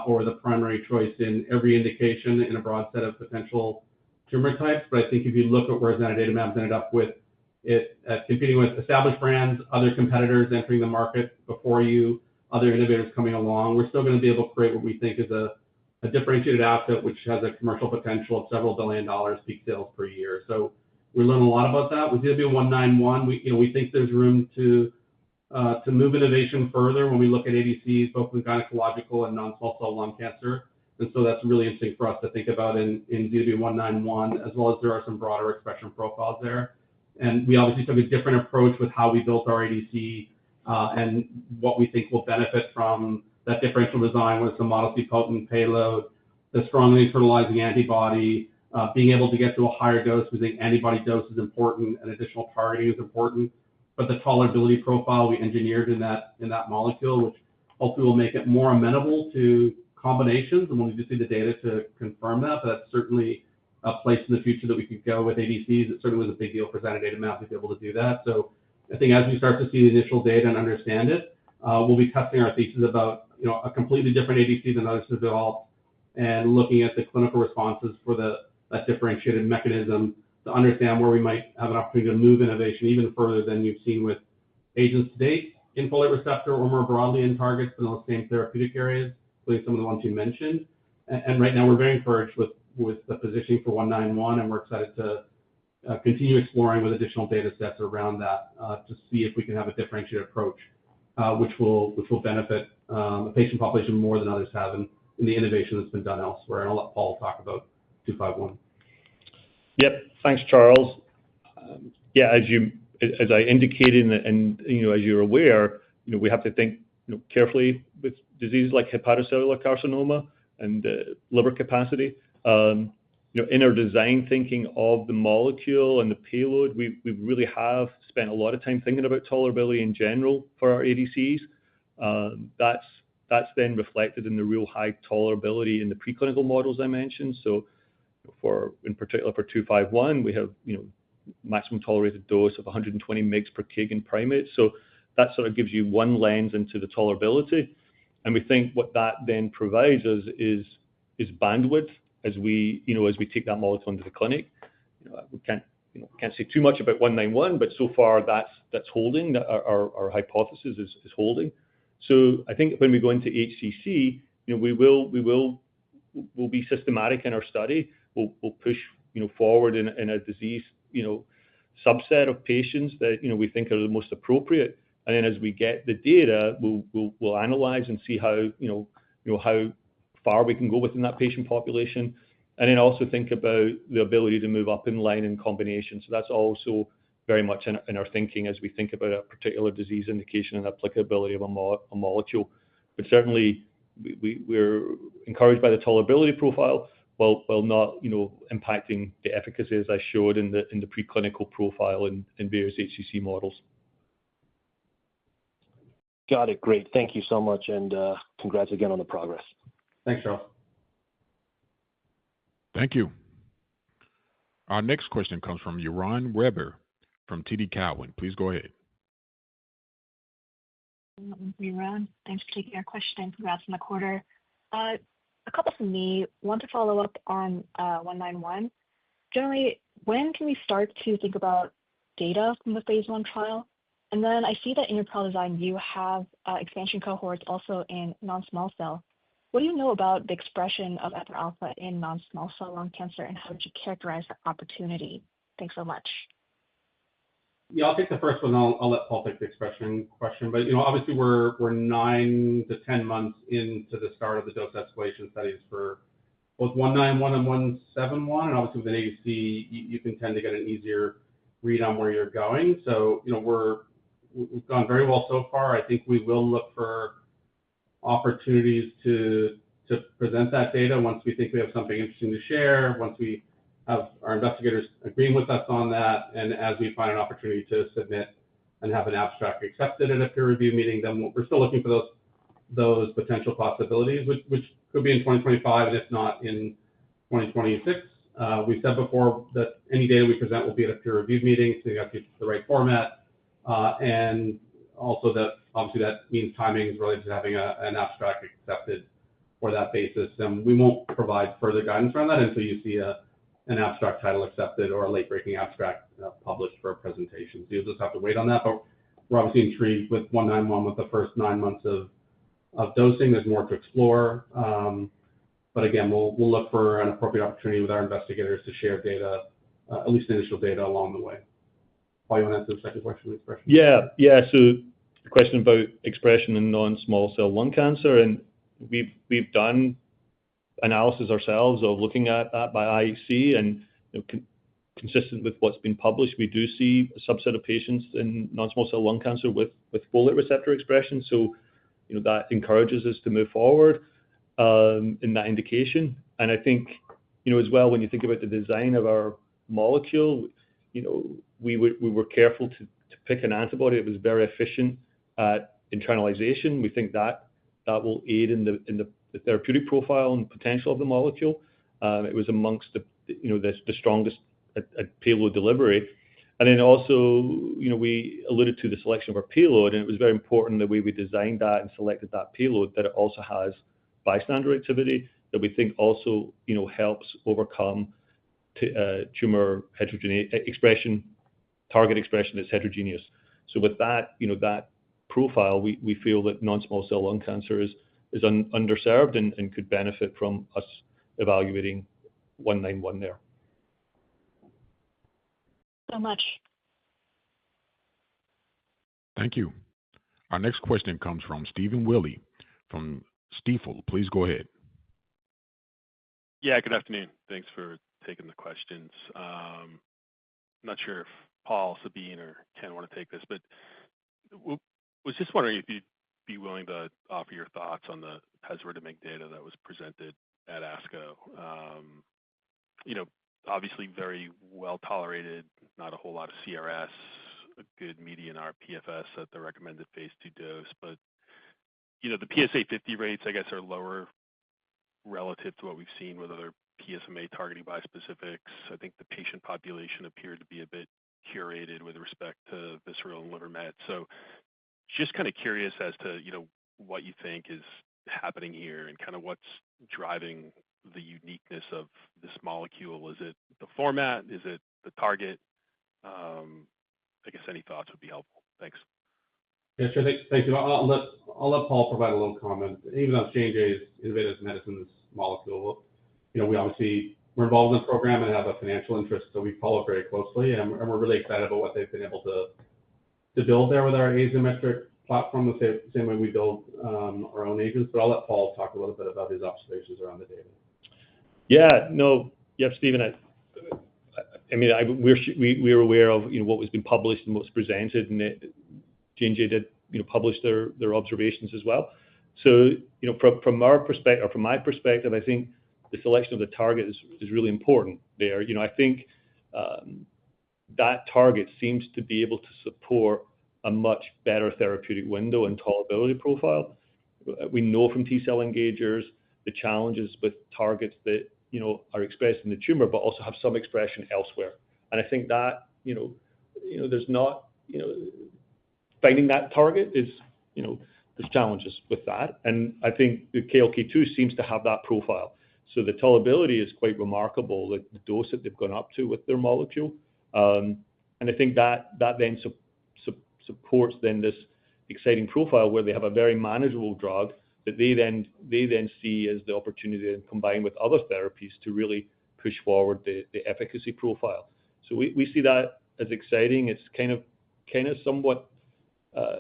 or the primary choice in every indication in a broad set of potential tumor types. But I think if you look at where zanidatamab ended up with it competing with established brands, other competitors entering the market before you, other innovators coming along, we're still going to be able to create what we think is a differentiated asset which has a commercial potential of several $1 billion peak sales per year. So we learned a lot about that. With ZW191, we think there's room to move innovation further when we look at ADCs, both in gynecological and non-small cell lung cancer. And so that's really interesting for us to think about in ZW191, as well as there are some broader expression profiles there. And we obviously took a different approach with how we built our ADC and what we think will benefit from that differential design with some modestly potent payload, the strongly internalizing antibody, Being able to get to a higher dose, we think antibody dose is important and additional targeting is important. But the tolerability profile we engineered in that molecule, which hopefully will make it more amenable to combinations, and we'll need to see the data to confirm that. But that's certainly a place in the future that we could go with ADCs. It certainly was a big deal for zanidatamab to be able to do that. So I think as we start to see the initial data and understand it, we'll be testing our thesis about a completely different ADC than others have developed, and looking at the clinical responses for that differentiated mechanism to understand where we might have an opportunity to move innovation even further than you've seen with agents to date in folate receptor or more broadly in targets in those same therapeutic areas, including some of the ones you mentioned. And right now we're very encouraged with the positioning for 191, and we're excited to continue exploring with additional data sets around that to see if we can have a differentiated approach, which will benefit a patient population more than others have in the innovation that's been done elsewhere. And I'll let Paul talk about 251. Yep, thanks, Charles. As I indicated, and as you're aware, we have to think carefully with diseases like hepatocellular carcinoma and liver capacity. In our design thinking of the molecule and the payload, we really have spent a lot of time thinking about tolerability in general for our ADCs. That's then reflected in the real high tolerability in the preclinical models I mentioned. So in particular for 251, we have maximum tolerated dose of 120 mg per kg in primates. So that sort of gives you one lens into the tolerability. And we think what that then provides us is bandwidth as we take that molecule into the clinic. We can't say too much about 191, but so far that's holding. Our hypothesis is holding. So I think when we go into HCC, we'll be systematic in our study. We'll push forward in a disease subset of patients that we think are the most appropriate. And then as we get the data, we'll analyze and see how how far we can go within that patient population, and then also think about the ability to move up in line in combination. So that's also very much in our thinking as we think about a particular disease indication and applicability of a molecule. But certainly we're encouraged by the tolerability profile, while not impacting the efficacy as I showed in the preclinical profile in various HCC models. Got it. Great. Thank you so much, and congrats again on the progress. Thanks, Charles. Thank you. Our next question comes from Yaron Weber from TD Cowen. Please go ahead. Yaron, thanks for taking our question and congrats on the quarter. A couple from me. Want to follow up on 191. Generally, when can we start to think about data from the phase 1 trial? And then I see that in your trial design, you have expansion cohorts also in non-small cell. What do you know about the expression of FR alpha in non-small cell lung cancer, and how would you characterize the opportunity? Thanks so much. Yeah, I'll take the first one. I'll let Paul take the expression question. But obviously we're 9 to 10 months into the start of the dose escalation studies for both 191 and 171, and obviously with an ADC, you can tend to get an easier read on where you're going. So we've gone very well so far. I think we will look for opportunities to present that data once we think we have something interesting to share, once we have our investigators agreeing with us on that, and as we find an opportunity to submit and have an abstract accepted at a peer review meeting, then we're still looking for those potential possibilities, which could be in 2025, and if not in 2026. We said before that any data we present will be at a peer review meeting, so you have to get the right format, and also that obviously that means timing is related to having an abstract accepted for that basis. And we won't provide further guidance around that until you see an abstract title accepted or a late-breaking abstract published for a presentation. So you'll just have to wait on that. But we're obviously intrigued with 191 with the first 9 months of dosing. There's more to explore. But again, we'll look for an appropriate opportunity with our investigators to share data, at least initial data along the way. Paul, you want to answer the second question? Expression? Yeah. So the question about expression in non-small cell lung cancer, and we've done analysis ourselves of looking at that by IHC, and consistent with what's been published, we do see a subset of patients in non-small cell lung cancer with folate receptor expression. So that encourages us to move forward in that indication. And I think as well, when you think about the design of our molecule, we were careful to pick an antibody that was very efficient at internalization. We think that will aid in the therapeutic profile and potential of the molecule. It was amongst the strongest at payload delivery. And then also, we alluded to the selection of our payload, and it was very important the way we designed that and selected that payload, that it also has bystander activity that we think also, helps overcome tumor expression, target expression that's heterogeneous. So with that, that profile, we feel that non-small cell lung cancer is underserved and could benefit from us evaluating 191 there. So much. Thank you. Our next question comes from Stephen Willey from Stifel. Please go ahead. Yeah, good afternoon. Thanks for taking the questions. Not sure if Paul, Sabine, or Ken want to take this, but was just wondering if you'd be willing to offer your thoughts on the pasritamig data that was presented at ASCO. Obviously very well tolerated, not a whole lot of CRS, a good median RPFS at the recommended phase 2 dose, but the PSA 50 rates, I guess, are lower relative to what we've seen with other PSMA targeting bispecifics. I think the patient population appeared to be a bit curated with respect to visceral and liver met. So just kind of curious as to, what you think is happening here and kind of what's driving the uniqueness of this molecule. Is it the format? Is it the target? I guess any thoughts would be helpful. Thanks. Yeah, sure. Thank you. I'll let Paul provide a little comment. Even though J&J's innovative medicines molecule, we're involved in the program and have a financial interest, so we follow very closely, and we're really excited about what they've been able to build there with our asymmetric platform, the same way we build our own agents. But I'll let Paul talk a little bit about his observations around the data. Yeah, no, yep, Stephen. We're aware of what was been published and what's presented, and J&J did publish their observations as well. So from our perspective, or from my perspective, I think the selection of the target is really important there. I think that target seems to be able to support a much better therapeutic window and tolerability profile. We know from T-cell engagers the challenges with targets that are expressed in the tumor, but also have some expression elsewhere. And I think that there's not finding that target is there's challenges with that. And I think the KLK2 seems to have that profile. So the tolerability is quite remarkable, the dose that they've gone up to with their molecule. And I think that then supports then this exciting profile where they have a very manageable drug that they then see as the opportunity to combine with other therapies to really push forward the efficacy profile. So we see that as exciting. It's kind of somewhat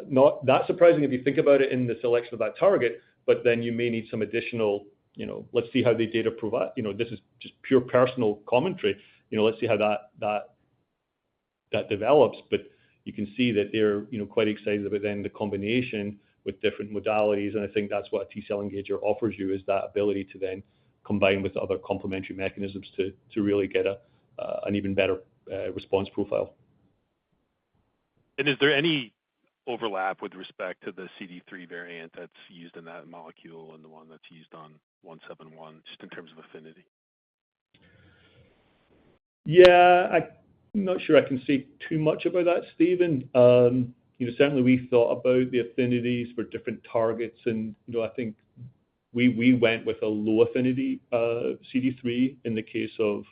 not that surprising if you think about it in the selection of that target, but then you may need some additional, let's see how the data provide. This is just pure personal commentary. Let's see how that develops. But you can see that they're quite excited about then the combination with different modalities, and I think that's what a T-cell engager offers you, is that ability to then combine with other complementary mechanisms to really get an even better response profile. And is there any overlap with respect to the CD3 variant that's used in that molecule and the one that's used on 171, just in terms of affinity? Yeah, I'm not sure I can say too much about that, Stephen. Certainly we thought about the affinities for different targets, and I think we went with a low affinity CD3 in the case of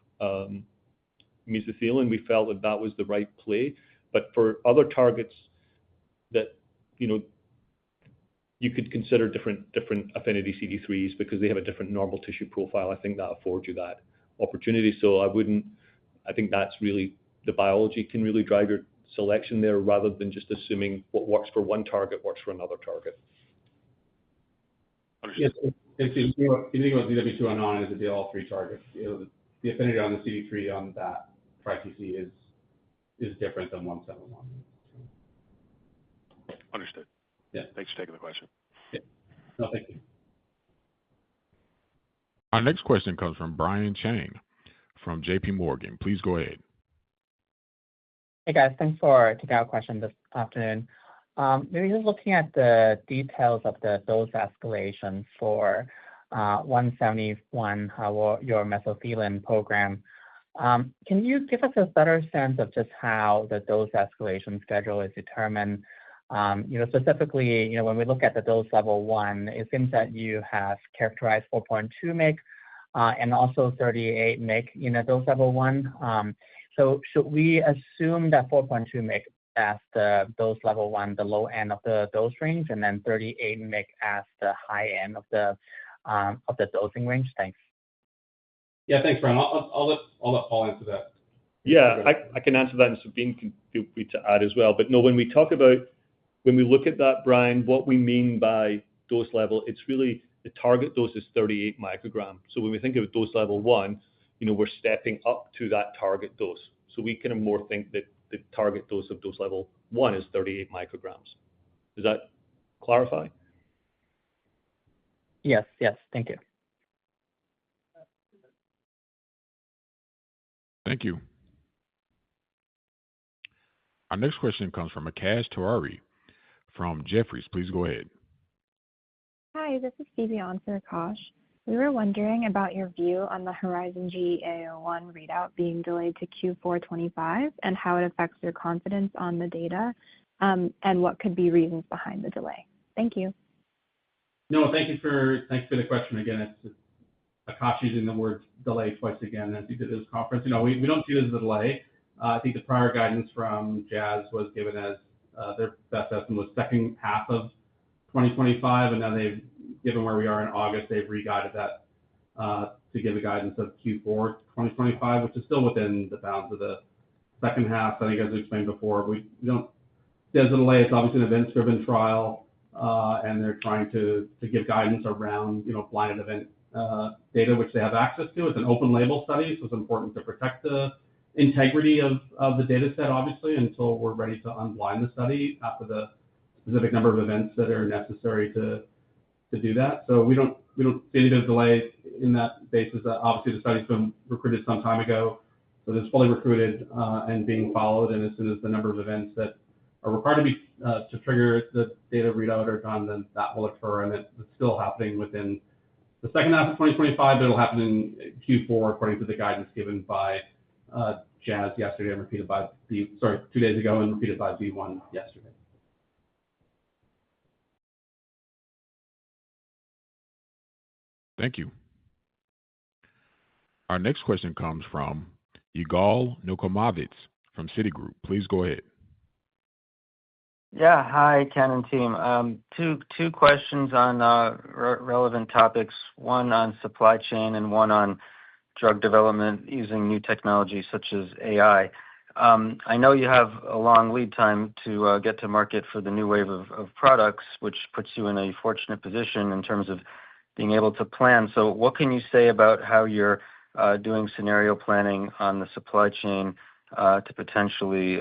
mesothelin. We felt that was the right play, but for other targets that you could consider different affinity CD3s because they have a different normal tissue profile. I think that affords you that opportunity. So I think that's really the biology can really drive your selection there, rather than just assuming what works for one target works for another target. Yes, if you think about ZW209 as a DLL3 target, the affinity on the CD3 on that TriTC is different than 171. Understood. Yeah. Thanks for taking the question. Yeah. No, thank you. Our next question comes from Brian Chang from JP Morgan. Please go ahead. Hey guys, thanks for taking our question this afternoon. Maybe just looking at the details of the dose escalation for 171, your mesothelin program. Can you give us a better sense of just how the dose escalation schedule is determined? Specifically, when we look at the dose level 1, it seems that you have characterized 4.2 mg and also 38 mg in a dose level 1. So should we assume that 4.2 mg as the dose level 1, the low end of the dose range, and then 38 mg as the high end of the dosing range? Thanks. Yeah, thanks, Brian. I'll let Paul answer that. Yeah, I can answer that, and Sabeen can feel free to add as well. But no, when we look at that, Brian, what we mean by dose level, it's really the target dose is 38 micrograms. So when we think of dose level 1, we're stepping up to that target dose. So we kind of more think that the target dose of dose level 1 is 38 micrograms. Does that clarify? Yes, thank you. Thank you. Our next question comes from Akash Tewari from Jefferies. Please go ahead. Hi, this is Phoebe on for Akash. We were wondering about your view on the Horizon GEA-01 readout being delayed to Q4 25 and how it affects your confidence on the data, and what could be reasons behind the delay. Thank you. No, thanks for the question again. It's Akash using the word delay twice again as he did at his conference. We don't see this as a delay. I think the prior guidance from Jazz was given as their best estimate was second half of 2025, and now they've, given where we are in August, they've re-guided that to give a guidance of Q4 2025, which is still within the bounds of the second half. I think, as we explained before, we don't see it as a delay. It's obviously an events-driven trial, and they're trying to give guidance around blinded event data, which they have access to. It's an open-label study, so it's important to protect the integrity of the data set, obviously, until we're ready to unblind the study after the specific number of events that are necessary to do that. So we don't see any delay in that basis. Obviously, the study's been recruited some time ago, so it's fully recruited and being followed. And as soon as the number of events that are required to trigger the data readout are done, then that will occur, and it's still happening within the second half of 2025, but it'll happen in Q4 according to the guidance given by Jazz yesterday and repeated by 2 days ago and repeated by V1 yesterday. Thank you. Our next question comes from Yigal Nochomovitz from Citigroup. Please go ahead. Yeah, hi, Ken and team. Two questions on relevant topics, one on supply chain and one on drug development using new technology such as AI. I know you have a long lead time to get to market for the new wave of products, which puts you in a fortunate position in terms of being able to plan. So what can you say about how you're doing scenario planning on the supply chain to potentially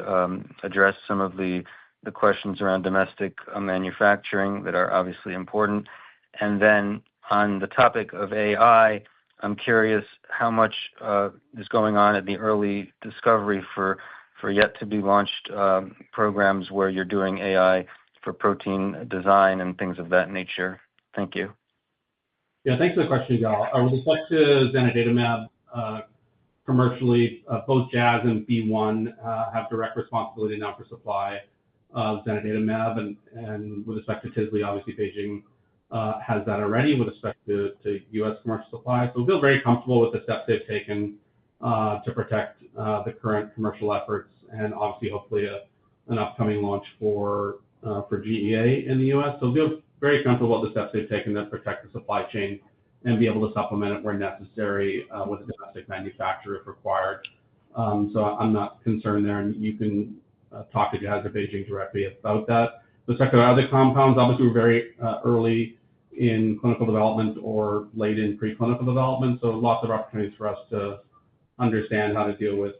address some of the questions around domestic manufacturing that are obviously important? And then on the topic of AI, I'm curious how much is going on at the early discovery for yet to be launched programs where you're doing AI for protein design and things of that nature. Thank you. Yeah, thanks for the question, Yigal. With respect to zanidatamab, commercially, both Jazz and B1 have direct responsibility now for supply of zanidatamab, and with respect to Tisli, obviously Beijing has that already with respect to U.S. commercial supply. So we feel very comfortable with the steps they've taken to protect the current commercial efforts and obviously hopefully an upcoming launch for GEA in the U.S. So we feel very comfortable with the steps they've taken to protect the supply chain and be able to supplement it where necessary with a domestic manufacturer if required. So I'm not concerned there, and you can talk to Jazz or Beijing directly about that. With respect to other compounds, obviously we're very early in clinical development or late in preclinical development, so lots of opportunities for us to understand how to deal with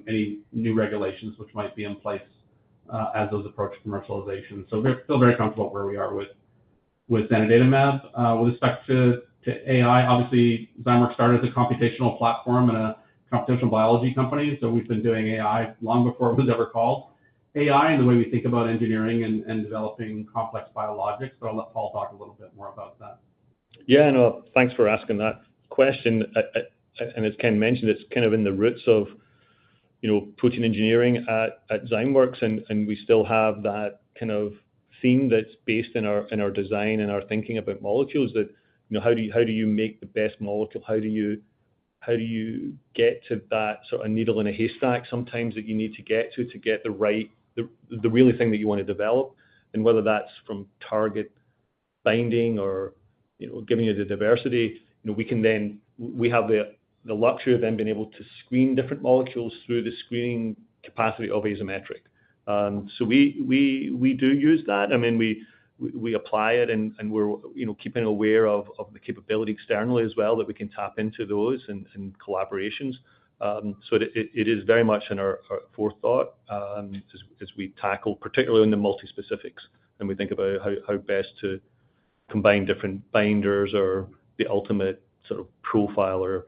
any new regulations which might be in place as those approach commercialization. So we feel very comfortable where we are with zanidatamab. With respect to to AI, obviously, Zymeworks started as a computational platform and a computational biology company, so we've been doing AI long before it was ever called AI and the way we think about engineering and developing complex biologics, but I'll let Paul talk a little bit more about that. Yeah, no, thanks for asking that question. And as Ken mentioned, it's kind of in the roots of, protein engineering at Zymeworks, and we still have that kind of theme that's based in our design and our thinking about molecules. That how do you make the best molecule? How do you get to that sort of needle in a haystack sometimes that you need to get the right the really thing that you want to develop, and whether that's from target binding or giving you the diversity, we have the luxury of then being able to screen different molecules through the screening capacity of Azymetric. So we do use that. I mean, we apply it, and we're keeping aware of the capability externally as well, that we can tap into those and collaborations. So it is very much in our forethought as we tackle, particularly in the multi-specifics, and we think about how best to combine different binders or the ultimate sort of profile or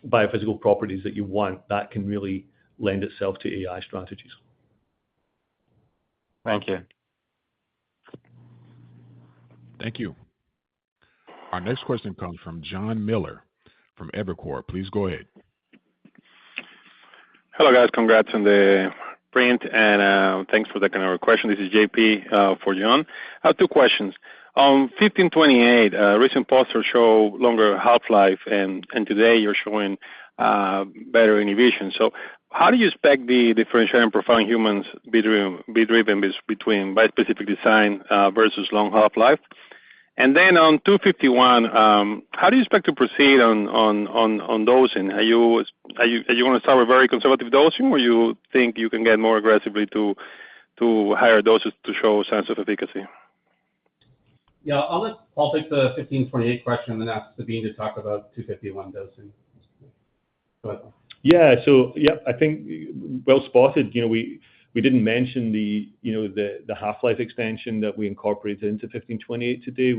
biophysical properties that you want. That can really lend itself to AI strategies. Thank you. Thank you. Our next question comes from John Miller from Evercore. Please go ahead. Hello, guys. Congrats on the print, and thanks for taking our question. This is JP for John. I have two questions. 1528, recent posters show longer half-life, and today you're showing better inhibition. So how do you expect the differentiating profile in humans be driven between bispecific design versus long half-life? And then on 251, how do you expect to proceed on dosing? Are you going to start with very conservative dosing, or you think you can get more aggressively to higher doses to show signs of efficacy? Yeah, I'll let Paul take the 1528 question and then ask Sabine to talk about 251 dosing. Go ahead. Yeah, so I think well spotted. We didn't mention the half-life extension that we incorporated into 1528 today.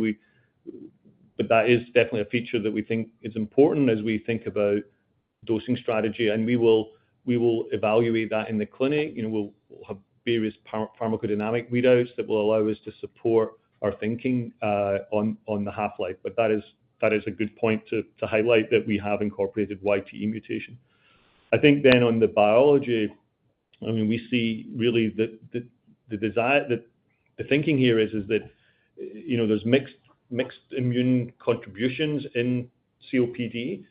But that is definitely a feature that we think is important as we think about dosing strategy, and we will evaluate that in the clinic. We'll have various pharmacodynamic readouts that will allow us to support our thinking on the half-life. But that is a good point to highlight, that we have incorporated YTE mutation. I think then on the biology, I mean, we see really the desire, that the thinking here is that there's mixed immune contributions in COPD.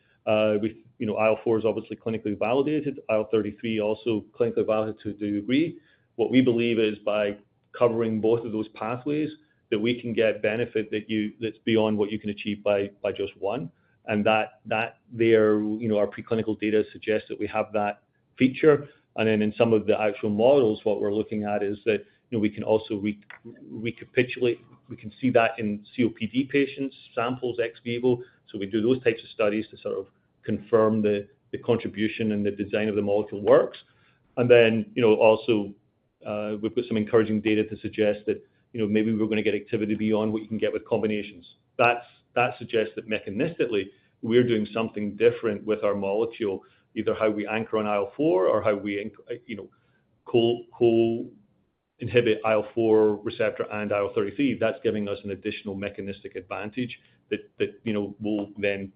With IL-4 is obviously clinically validated, IL-33 also clinically validated to a degree. What we believe is by covering both of those pathways, that we can get benefit that's beyond what you can achieve by just one, and that there, our preclinical data suggests that we have that feature. And then in some of the actual models, what we're looking at is that we can also recapitulate. We can see that in COPD patients, samples ex vivo. So we do those types of studies to sort of confirm the contribution and the design of the molecule works. And then also we've got some encouraging data to suggest that maybe we're going to get activity beyond what you can get with combinations. That suggests that mechanistically we're doing something different with our molecule, either how we anchor on IL-4 or how we co-inhibit IL-4 receptor and IL-33. That's giving us an additional mechanistic advantage that we'll then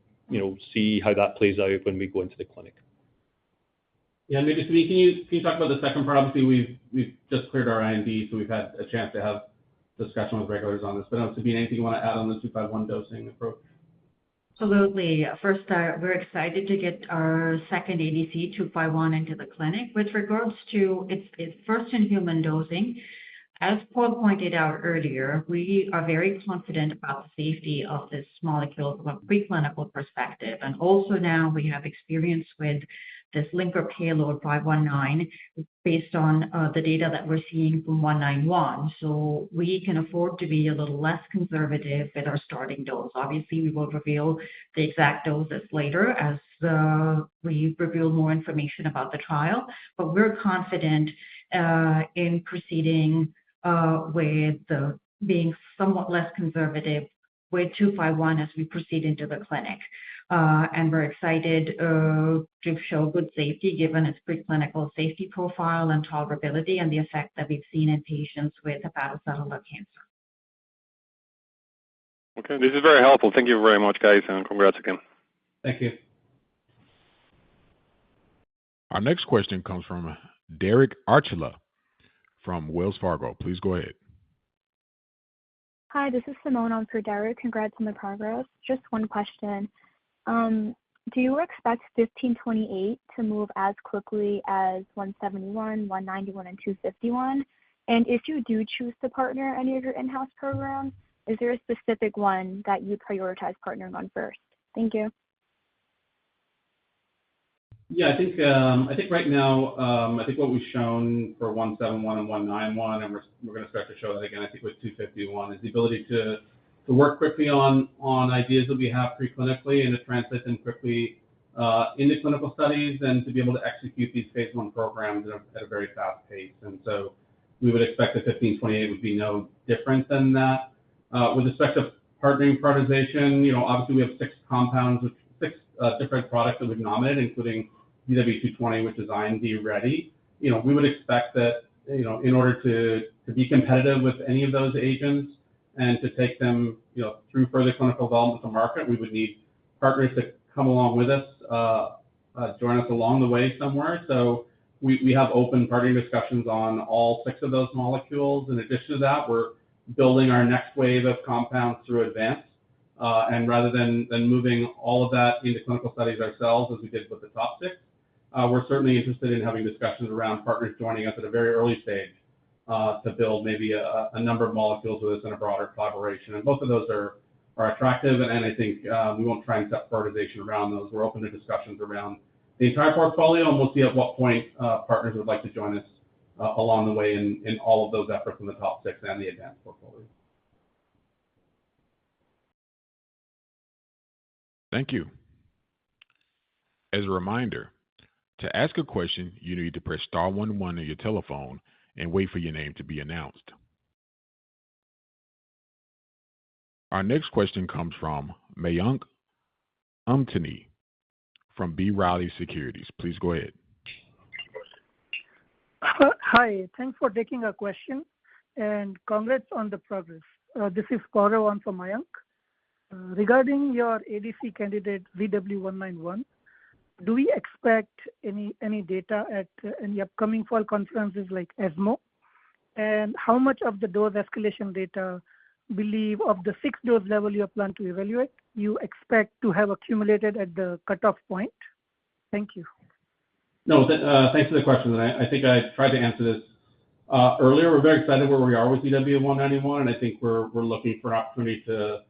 see how that plays out when we go into the clinic. Yeah, maybe Sabine, can you talk about the second part? Obviously, we've just cleared our IND, so we've had a chance to have discussion with regulators on this. But Sabine, anything you want to add on the 251 dosing approach? Absolutely. First, we're excited to get our second ADC 251 into the clinic. With regards to its first in human dosing, as Paul pointed out earlier, we are very confident about the safety of this molecule from a preclinical perspective. And also now we have experience with this linker payload 519 based on the data that we're seeing from 191. So we can afford to be a little less conservative with our starting dose. Obviously, we will reveal the exact doses later as we reveal more information about the trial. But we're confident in proceeding with being somewhat less conservative with 251 as we proceed into the clinic. And we're excited to show good safety given its preclinical safety profile and tolerability and the effect that we've seen in patients with hepatocellular cancer. Okay, this is very helpful. Thank you very much, guys, and congrats again. Thank you. Our next question comes from Derek Archila from Wells Fargo. Please go ahead. Hi, this is Simone on for Derek. Congrats on the progress. Just one question. Do you expect 1528 to move as quickly as 171, 191, and 251? And if you do choose to partner any of your in-house programs, is there a specific one that you prioritize partnering on first? Thank you. Yeah, I think right now, I think what we've shown for 171 and 191, and we're going to start to show that again, I think with 251, is the ability to work quickly on ideas that we have preclinically and to translate them quickly into clinical studies and to be able to execute these phase 1 programs at a very fast pace. And so we would expect that 1528 would be no different than that. With respect to partnering prioritization, obviously we have 6 compounds with 6 different products that we've nominated, including ZW220, which is IND ready. We would expect that, in order to be competitive with any of those agents and to take them, through further clinical development to market, we would need partners to come along with us, join us along the way somewhere. So we have open partnering discussions on all 6 of those molecules. In addition to that, we're building our next wave of compounds through advance. And rather than moving all of that into clinical studies ourselves, as we did with the top 6, we're certainly interested in having discussions around partners joining us at a very early stage to build maybe a number of molecules with us in a broader collaboration. And both of those are attractive, and I think we won't try and set prioritization around those. We're open to discussions around the entire portfolio, and we'll see at what point partners would like to join us along the way in all of those efforts in the top 6 and the advanced portfolio. Thank you. As a reminder, to ask a question, you need to press star 11 on your telephone and wait for your name to be announced. Our next question comes from Mayank Mamtani from B. Riley Securities. Please go ahead. Hi, thanks for taking a question, and congrats on the progress. This is Gaurav on for Mayank. Regarding your ADC candidate ZW191, do we expect any data at any upcoming fall conferences like ESMO? And how much of the dose escalation data, believe of the 6 dose level you plan to evaluate, you expect to have accumulated at the cutoff point? Thank you. No, thanks for the question. And I think I tried to answer this earlier. We're very excited where we are with ZW191, and I think we're looking for an opportunity to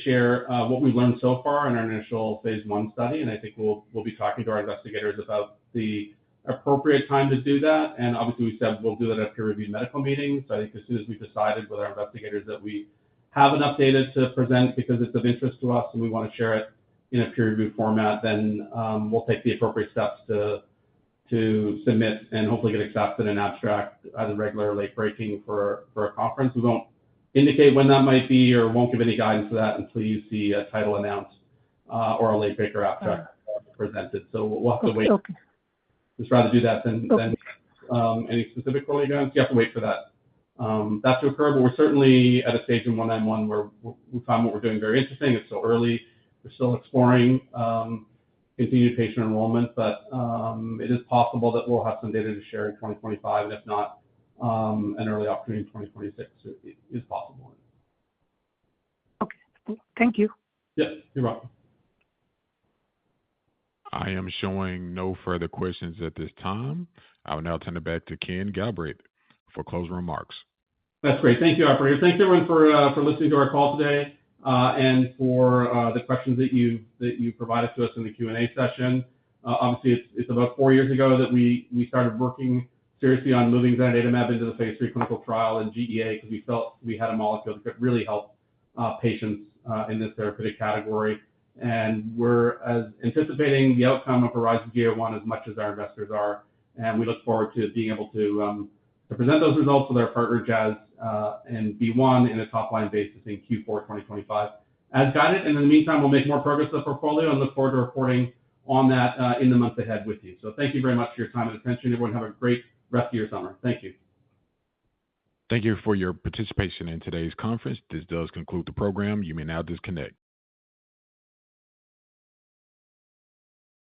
share what we've learned so far in our initial phase 1 study. And I think we'll be talking to our investigators about the appropriate time to do that. And obviously we said we'll do that at peer-reviewed medical meetings. So I think as soon as we've decided with our investigators that we have enough data to present because it's of interest to us and we want to share it in a peer-reviewed format, then we'll take the appropriate steps to submit and hopefully get accepted in abstract, either regular or late breaking for a conference. We won't indicate when that might be or won't give any guidance to that until you see a title announced or a late breaker abstract presented. So we'll have to wait. Okay. Just rather do that than any specific early guidance. You have to wait for that to occur, but we're certainly at a stage in 191 where we found what we're doing very interesting. It's still early. We're still exploring continued patient enrollment, but it is possible that we'll have some data to share in 2025, and if not, an early opportunity in 2026 is possible. Okay. Thank you. Yes, you're welcome. I am showing no further questions at this time. I will now turn it back to Ken Galbraith for closing remarks. That's great. Thank you, operator. Thanks everyone for listening to our call today and for the questions that you provided to us in the Q&A session. Obviously, it's about 4 years ago that we started working seriously on moving zanidatamab into the phase 3 clinical trial in GEA because we felt we had a molecule that could really help patients in this therapeutic category. And we're anticipating the outcome of Horizon GEA-01 as much as our investors are. And we look forward to being able to present those results with our partner Jazz and B1 in a top-line basis in Q4 2025 as guided. And in the meantime, we'll make more progress with the portfolio and look forward to reporting on that in the months ahead with you. So thank you very much for your time and attention. Everyone have a great rest of your summer. Thank you. Thank you for your participation in today's conference. This does conclude the program. You may now disconnect.